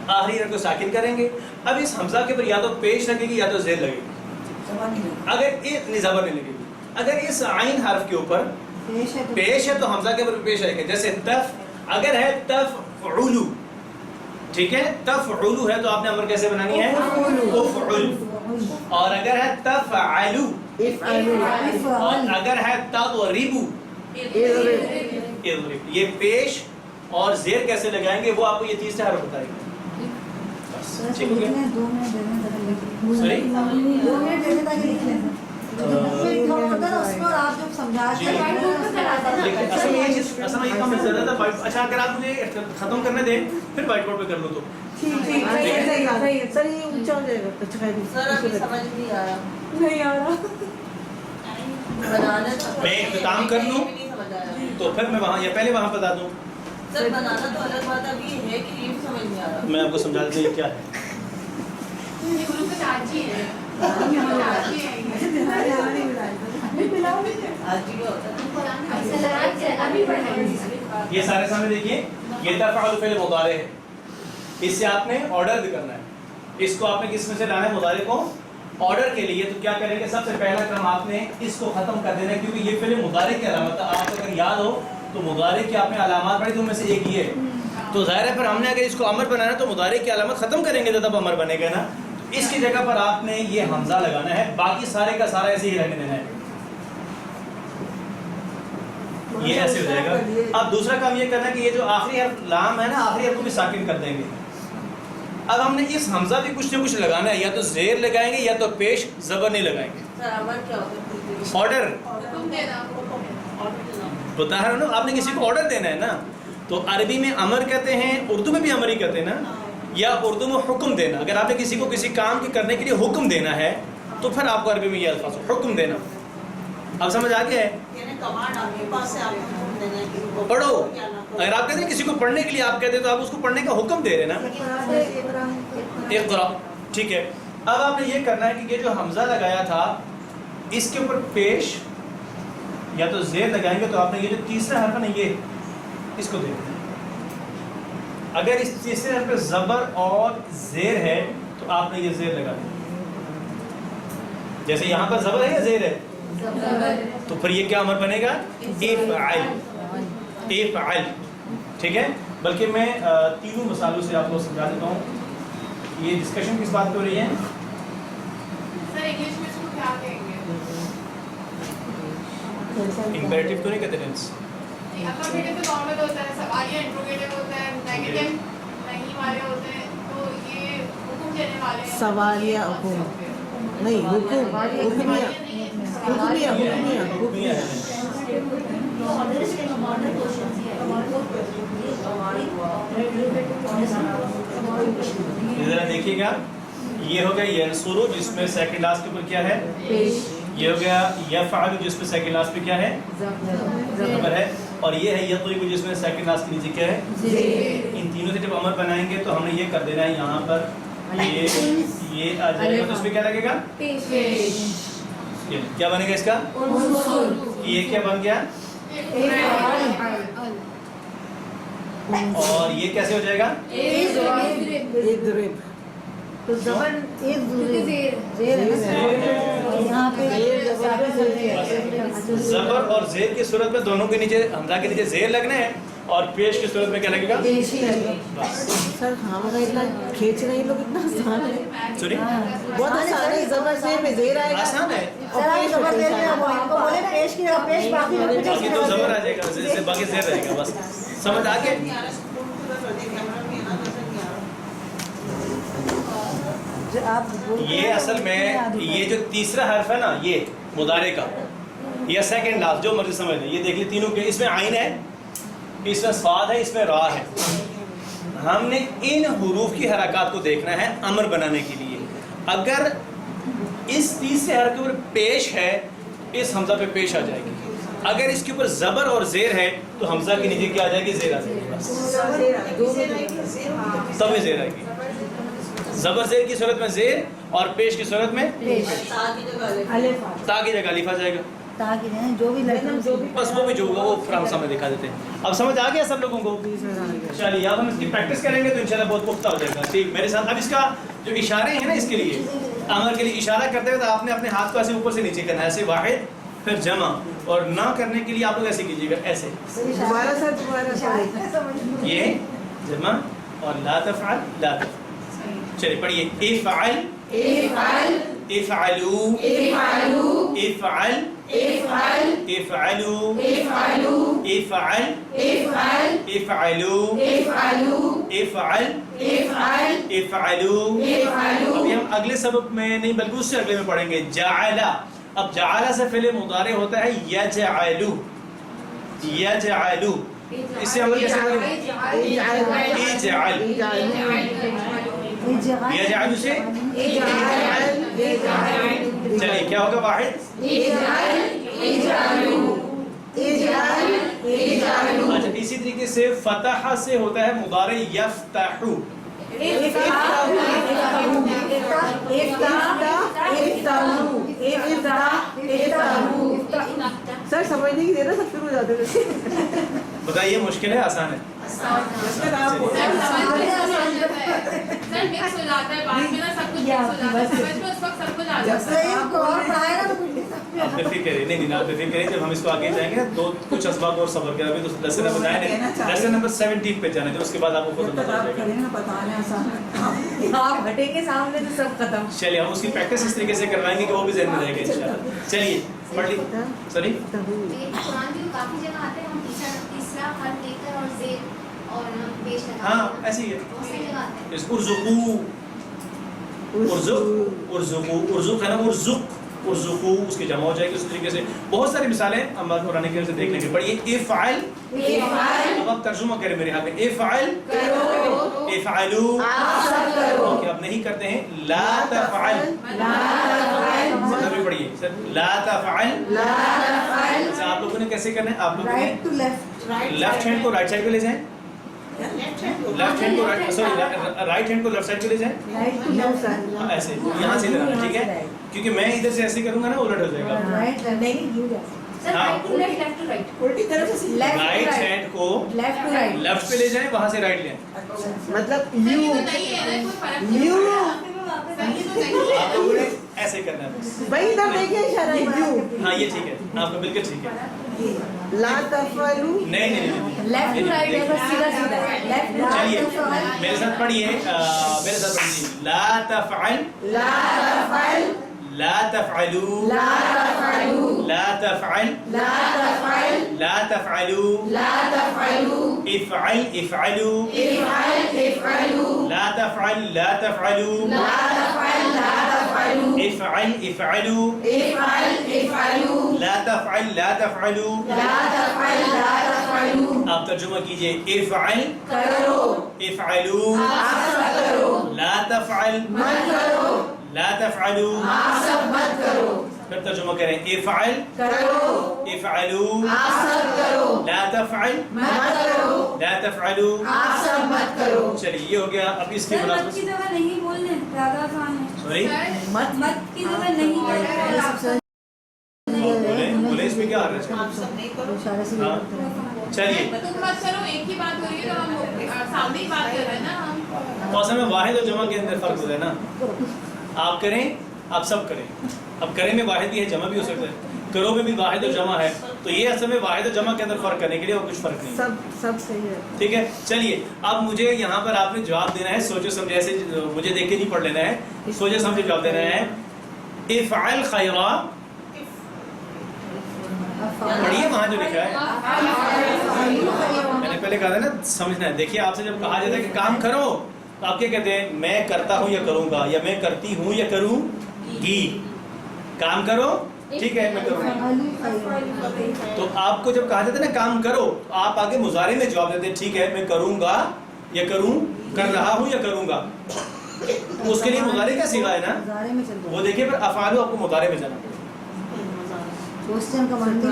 آخری حرف کو ساکن کریں گے. اب اس حمزہ کے اوپر یا تو پیش لگے گی یا تو زیر لگے گی. اگر زبر نہیں لگے گی. اگر اس عین حرف کے اوپر پیش ہے تو حمزہ کے اوپر پیش آئے گا. جیسے تف اگر ہے تفعلو، ٹھیک ہے، تفعلو ہے تو آپ نے امر کیسے بنانی ہے؟ افعل. اور اگر ہے تفعلو، اور اگر ہے تضربو، اضرب. یہ پیش اور زیر کیسے لگائیں گے وہ آپ کو یہ تیسرا حرف بتائے گا. بس ٹھیک ہو گیا. 2 منٹ دے دیں. Sorry? 2 منٹ دے دیں تاکہ لکھ لیں. اس کو آپ جب سمجھا جی. لیکن اصل میں یہ چیز اصل میں یہ کام زیادہ تھا. اچھا اگر آپ مجھے ختم کرنے دیں پھر وائٹ بورڈ پہ کر لوں تو ٹھیک ہے سر. یہ اونچا ہو جائے گا. سر ابھی سمجھ نہیں آ رہا. نہیں آ رہا. بنانا میں اختتام کر لوں تو پھر میں وہاں یا پہلے وہاں بتا دوں. سر بنانا تو الگ بات اب یہ ہے کہ یہ بھی سمجھ نہیں آ رہا. میں آپ کو سمجھا دیتا ہوں یہ کیا ہے. یہ گروپ میں چاچی ہے. آج ہی ہوتا ہے. یہ سارے سامنے دیکھیے یہ تفعل فعل مضارع ہے. اس سے آپ نے آرڈر بھی کرنا ہے. اس کو آپ نے کس میں سے لانا ہے مضارع کو آرڈر کے لیے. تو کیا کریں گے سب سے پہلا کام آپ نے اس کو ختم کر دینا ہے کیونکہ یہ فعل مضارع کی علامت ہے. آپ کو اگر یاد ہو تو مضارع کی آپ نے علامات پڑھی تو ان میں سے ایک یہ ہے. تو ظاہر ہے پھر ہم نے اگر اس کو امر بنانا تو مضارع کی علامت ختم کریں گے تو تب امر بنے گا نا. اس کی جگہ پر آپ نے یہ حمزہ لگانا ہے. باقی سارے کا سارا ایسے ہی رہنے دینا ہے. یہ ایسے ہو جائے گا. اب دوسرا کام یہ کرنا ہے کہ یہ جو آخری حرف لام ہے نا آخری حرف کو بھی ساکن کر دیں گے. اب ہم نے اس حمزہ بھی کچھ نہ کچھ لگانا ہے. یا تو زیر لگائیں گے یا تو پیش زبر نہیں لگائیں گے. سر امر کیا ہوتا ہے؟ آرڈر حکم دینا. بتا رہا ہوں نا. آپ نے کسی کو آرڈر دینا ہے نا. تو عربی میں امر کہتے ہیں اردو میں بھی امر ہی کہتے ہیں نا. یا اردو میں حکم دینا. اگر آپ نے کسی کو کسی کام کے کرنے کے لیے حکم دینا ہے تو پھر آپ کو عربی میں یہ الفاظ حکم دینا. اب سمجھ آ گیا ہے. یعنی کمانڈ آپ کے پاس ہے آپ کو حکم دینا ہے کہ وہ پڑھو. کیا نہ کرو. اگر آپ کہتے ہیں کسی کو پڑھنے کے لیے آپ کہتے ہیں تو آپ اس کو پڑھنے کا حکم دے رہے ہیں نا. اقرا. ٹھیک ہے. اب آپ نے یہ کرنا ہے کہ یہ جو حمزہ لگایا تھا اس کے اوپر پیش یا تو زیر لگائیں گے تو آپ نے یہ جو تیسرا حرف ہے نا یہ اس کو دیکھنا ہے. اگر اس تیسرے حرف پہ زبر اور زیر ہے تو آپ نے یہ زیر لگا دیا. جیسے یہاں پر زبر ہے یا زیر ہے تو پھر یہ کیا امر بنے گا افعل. افعل. ٹھیک ہے. بلکہ میں تینوں مثالوں سے آپ کو سمجھا دیتا ہوں. یہ ڈسکشن کس بات پہ ہو رہی ہے؟ سر انگلش میں اس کو کیا کہیں گے؟ امپیریٹو تو نہیں کہتے ٹینس. افرمیٹو تو نارمل ہوتا ہے. سوالیہ انٹروگیٹو ہوتا ہے. نیگیٹو نہیں والے ہوتے ہیں. تو یہ حکم دینے والے ہیں. سوالیہ حکم نہیں. حکم حکمیہ حکمیہ حکمیہ ذرا دیکھیے گا. یہ ہو گیا ینصرو جس میں سیکنڈ لاسٹ کے اوپر کیا ہے یہ ہو گیا یفعل جس میں سیکنڈ لاسٹ پہ کیا ہے زبر ہے. اور یہ ہے یطلب جس میں سیکنڈ لاسٹ کے نیچے کیا ہے زیر. ان تینوں سے جب امر بنائیں گے تو ہم نے یہ کر دینا ہے یہاں پر یہ آ جائے گا. تو اس میں کیا لگے گا کیا بنے گا اس کا یہ کیا بن گیا اور یہ کیسے ہو جائے گا ایک ضرب. تو زبر ایک یہاں پہ زبر اور زیر کی صورت میں دونوں کے نیچے حمزہ کے نیچے زیر لگنا ہے اور پیش کی صورت میں کیا لگے گا سر. ہاں مگر اتنا کھینچ رہے لوگ اتنا آسان ہے. سوری بہت آسان ہے. زبر زیر میں زیر آئے گا. آسان ہے. باقی تو زبر آ جائے گا باقی زیر رہے گا. بس سمجھ آ کے یہ اصل میں یہ جو تیسرا حرف ہے نا یہ مضارع کا یا سیکنڈ لاسٹ جو مرضی سمجھ لیں. یہ دیکھ لیں تینوں کے اس میں عین ہے اس میں صاد ہے اس میں را ہے. ہم نے ان حروف کی حرکات کو دیکھنا ہے امر بنانے کے لیے. اگر اس تیسرے حرف کے اوپر پیش ہے اس حمزہ پہ پیش آ جائے گی. اگر اس کے اوپر زبر اور زیر ہے تو حمزہ کے نیچے کیا آ جائے گی زیر آ جائے گی. بس تب زیر آئے گی. زبر زیر کی صورت میں زیر اور پیش کی صورت میں تا کی جگہ الف آ جائے گا. جو بھی بس وہ بھی جو ہوگا وہ پھر ہم سامنے دکھا دیتے ہیں. اب سمجھ آ گیا سب لوگوں کو. چلیے اب ہم اس کی پریکٹس کریں گے تو انشاءاللہ بہت پختہ ہو جائے گا. ٹھیک میرے ساتھ. اب اس کا جو اشارے ہیں نا اس کے لیے امر کے لیے اشارہ کرتے ہوئے تو آپ نے اپنے ہاتھ کو ایسے اوپر سے نیچے کرنا ہے ایسے واحد پھر جمع. اور نہ کرنے کے لیے آپ لوگ ایسے کیجیے گا ایسے یہ جمع اور لا تفعل لا تفعل. چلیے پڑھیے افعل افعلوا افعل افعل افعلو افعل افعلو افعل افعلو. ابھی ہم اگلے سبق میں نہیں بلکہ اس سے اگلے میں پڑھیں گے جعلا. اب جعلا سے فعل مضارع ہوتا ہے یجعلو. یجعلو اس سے عمل کیسے کریں گے؟ اجعل. یجعل سے چلیے کیا ہوگا واحد؟ اچھا اسی طریقے سے فتح سے ہوتا ہے مضارع یفتحو. سر سمجھنے کی دیر ہے سب شروع ہو جاتے ہیں. بتائیے مشکل ہے آسان ہے؟ سر مکس ہو جاتا ہے بعد میں نا سب کچھ مکس ہو جاتا ہے سمجھ میں اس وقت سب کچھ آ جاتا ہے. آپ بے فکر رہے نہیں آپ بے فکر رہے جب ہم اس کو آگے جائیں گے دو کچھ اسباق اور صبر کے ابھی تو لیسن نمبر 9 ہے لیسن نمبر 17 پہ جانا ہے اس کے بعد آپ کو خود پتہ چلے گا. آپ ہٹیں گے سامنے تو سب ختم. چلیے ہم اس کی پریکٹس اس طریقے سے کروائیں گے کہ وہ بھی ذہن میں رہے گا انشاءاللہ. چلیے پڑھ لی سوری قرآن کی کافی جگہ آتے ہیں ہم تیسرا حرف لے کر اور زیر اور پیش لگا. ہاں ایسی ہے بہت سی جگہ آتے ہیں. اس ارزقو ارزق ہے نا ارزق ارزقو اس کی جمع ہو جائے گی اس طریقے سے. بہت ساری مثالیں ہم قرآن کریم سے دیکھ لیں گے. پڑھیے افعل. اب آپ ترجمہ کریں میرے ہاتھ میں. افعل افعلو. اوکے اب نہیں کرتے ہیں لا تفعل. بھی پڑھیے سر لا تفعل. اچھا آپ لوگوں نے کیسے کرنا ہے؟ آپ لوگوں نے لیفٹ ہینڈ کو رائٹ سائڈ پہ لے جائیں. لیفٹ ہینڈ کو سوری رائٹ ہینڈ کو لیفٹ سائڈ پہ لے جائیں. ایسے یہاں سے ادھر آنا ٹھیک ہے کیونکہ میں ادھر سے ایسے کروں گا نا الٹ ہو جائے گا. Sir right to left left to right. الٹی طرف سے رائٹ ہینڈ کو لیفٹ پہ لے جائیں وہاں سے رائٹ لیں. مطلب صحیح تو نہیں ہے نا کوئی فرق نہیں ہے. صحیح تو نہیں ہے. آپ لوگوں نے ایسے کرنا ہے بس. بھائی ادھر دیکھیے اشارہ یو. ہاں یہ ٹھیک ہے آپ کا بالکل ٹھیک ہے. لا تفعلوا نہیں لیفٹ ٹو رائٹ ہے بس سیدھا سیدھا لیفٹ چلیے میرے ساتھ پڑھیے میرے ساتھ پڑھیے لا تفعل لا تفعل لا تفعلوا لا تفعلوا لا تفعل لا تفعل لا تفعلوا لا تفعلوا افعل افعلوا افعل افعلوا لا تفعل لا تفعلوا لا تفعل لا تفعلوا افعل افعلوا افعل افعلوا لا تفعل لا تفعلوا لا تفعل لا تفعلوا. آپ ترجمہ کیجئے افعل کرو افعلوا آپ سب کرو لا تفعل مت کرو لا تفعلوا آپ سب مت کرو. پھر ترجمہ کریں افعل کرو افعلوا آپ سب کرو لا تفعل مت کرو لا تفعلوا. آپ سب مت کرو. چلیے یہ ہو گیا. اب اس کی مت کی مناسبت جگہ نہیں بولنے زیادہ آسان ہے. سوری مت مت کی جگہ نہیں بولے اس میں کیا آ رہا ہے. آپ سب نہیں کرو. اشارے سے ہاں. چلیے تم بات کرو ایک ہی بات ہو رہی ہے تو ہم سامنے ہی بات کر رہے ہیں نا ہم. اصل میں واحد اور جمع کے اندر فرق ہوتا ہے نا. آپ کریں آپ سب کریں. اب کریں میں واحد بھی ہے جمع بھی ہو سکتا ہے. کرو میں بھی واحد اور جمع ہے تو یہ اصل میں واحد اور جمع کے اندر فرق کرنے کے لیے اور کچھ فرق نہیں. سب صحیح ہے. ٹھیک ہے چلیے اب مجھے یہاں پر آپ نے جواب دینا ہے. سوچے سمجھے ایسے مجھے دیکھ کے نہیں پڑھ لینا ہے. سوچے سمجھے جواب دینا ہے. افعل خیرا پڑھیے وہاں جو لکھا ہے میں نے پہلے کہا تھا نا سمجھنا ہے. دیکھیے آپ سے جب کہا جاتا ہے کہ کام کرو تو آپ کیا کہتے ہیں میں کرتا ہوں یا کروں گا یا میں کرتی ہوں یا کروں گی. کام کرو ٹھیک ہے میں کروں گا. تو آپ کو جب کہا جاتا ہے نا کام کرو تو آپ آگے مضارع میں جواب دیتے ہیں ٹھیک ہے میں کروں گا یا کروں کر رہا ہوں یا کروں گا. اس کے لیے مضارع کا صیغہ ہے نا وہ دیکھیے پھر افعال آپ کو مضارع میں جانا پڑے. کوسچن کا مطلب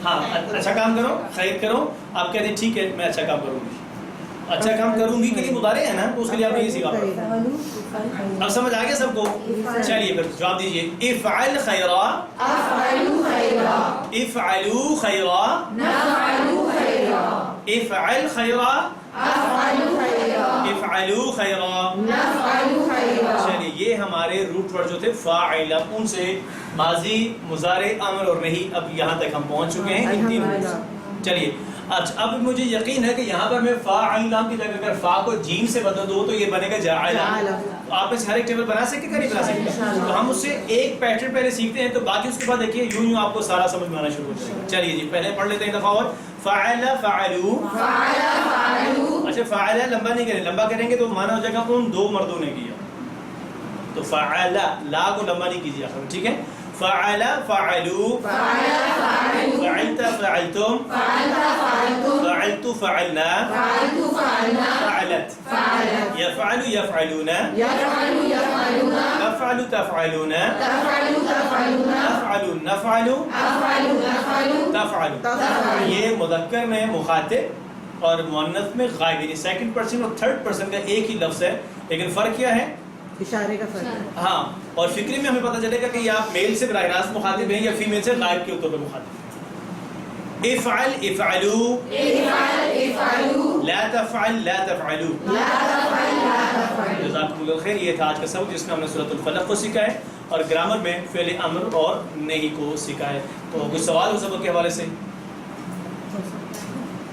ہاں اچھا کام کرو خیر کرو. آپ کہتے ہیں ٹھیک ہے میں اچھا کام کروں گی. اچھا کام کروں گی کے لیے مضارع ہے نا تو اس کے لیے آپ نے یہ سیکھا. اب سمجھ آ گیا سب کو. چلیے پھر جواب دیجیے. افعل خیرا افعلوا خیرا افعلوا خیرا نفعلوا خیرا افعل خیرا افعلوا خیرا افعلوا خیرا نفعلوا خیرا. چلیے یہ ہمارے روٹ ورڈ جو تھے فاعل اب ان سے ماضی مضارع امر اور نہیں اب یہاں تک ہم پہنچ چکے ہیں ان تین. چلیے اچھا اب مجھے یقین ہے کہ یہاں پر میں فاعل نام کی جگہ اگر فا کو جیم سے بدل دو تو یہ بنے گا جاعل. آپ اس ہر ایک ٹیبل بنا سکتے کہ نہیں بنا سکتے؟ تو ہم اس سے ایک پیٹرن پہلے سیکھتے ہیں تو باقی اس کے بعد دیکھیے یوں آپ کو سارا سمجھ میں آنا شروع ہو جائے گا. چلیے جی پہلے پڑھ لیتے ہیں دفعہ اور فعل فعلوا. اچھا فعل لمبا نہیں کریں, لمبا کریں گے تو مانا ہو جائے گا ان دو مردوں نے کیا. تو فعل لا کو لمبا نہیں کیجیے آخر, ٹھیک ہے؟ فعل فعلوا فعلت فعلتم فعلت فعلنا فعلت يفعل يفعلون تفعل تفعلون نفعل نفعل تفعل. یہ مذکر میں مخاطب اور مؤنث میں غائب, یعنی سیکنڈ پرسن اور تھرڈ پرسن کا ایک ہی لفظ ہے, لیکن فرق کیا ہے؟ اشارے کا فرق ہے. ہاں, اور فکری میں ہمیں پتہ چلے گا کہ یہ آپ میل سے براہ راست مخاطب ہیں یا فیمیل سے غائب کے طور پہ مخاطب ہیں. افعل افعلوا لا تفعل لا تفعلوا. جزاکم اللہ خیر. یہ تھا آج کا سبق جس میں ہم نے سورۃ الفلق کو سیکھا ہے اور گرامر میں فعل امر اور نہیں کو سیکھا ہے. تو کچھ سوال ہو سبق کے حوالے سے؟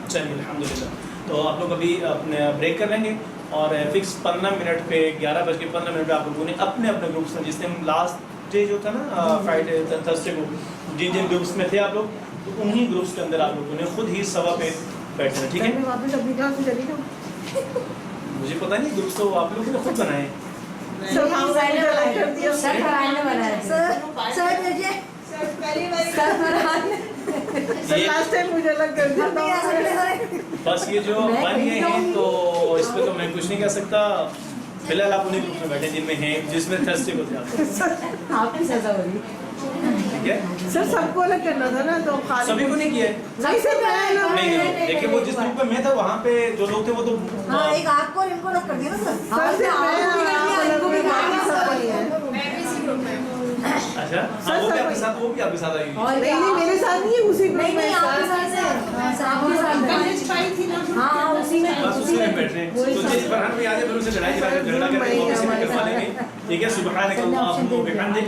چلیے الحمدللہ. تو آپ لوگ ابھی اپنے بریک کر لیں گے اور فکس 15 منٹ پہ 11:15 پہ آپ لوگوں نے اپنے اپنے گروپس میں, جس دن لاسٹ ڈے جو تھا نا فرائیڈے تھرسڈے کو جن جن گروپس میں تھے آپ لوگ, تو انہی گروپس کے اندر آپ لوگوں نے خود ہی سوا پہ بیٹھنا, ٹھیک ہے؟ میں واپس اپنی کلاس میں چلی جاؤں. مجھے پتہ نہیں, گروپس تو آپ لوگوں نے خود بنائے ہیں. سر ہم نے لائک کر دیا. سر فرائض نے بنایا. سر مجھے پہلی بار سر لاسٹ ٹائم مجھے الگ کر دیا. بس یہ جو بن گئے ہیں تو اس پہ تو میں کچھ نہیں کہہ سکتا. فی الحال آپ انہیں گروپ میں بیٹھے جن میں ہیں, جس میں تھرسڈے کو تھے آپ. آپ کی سزا ہوگی. ٹھیک ہے, سر سب کو الگ کرنا تھا نا, تو خالی سبھی کو نہیں کیا ہے. نہیں سر میں نہیں دیکھیں وہ جس گروپ میں تھا وہاں پہ جو لوگ تھے وہ تو ہاں ایک آپ کو ان کو الگ کر دیا نا سر. سر سے میں بھی اسی گروپ میں ہوں. اچھا ہاں وہ بھی آپ کے ساتھ, وہ بھی آپ کے ساتھ آئی ہوئی. نہیں میرے ساتھ نہیں, اسی گروپ نہیں میں. نہیں آپ کے ساتھ سے آپ کے ساتھ. ہاں اسی میں بس اسی میں بیٹھ رہے ہیں. تو جس فرحان بھی آ جائے پھر اسے لڑائی جھگڑا کر کے وہ کسی میں کروا لیں گے. ٹھیک ہے, سبحانک اللہم و بحمدک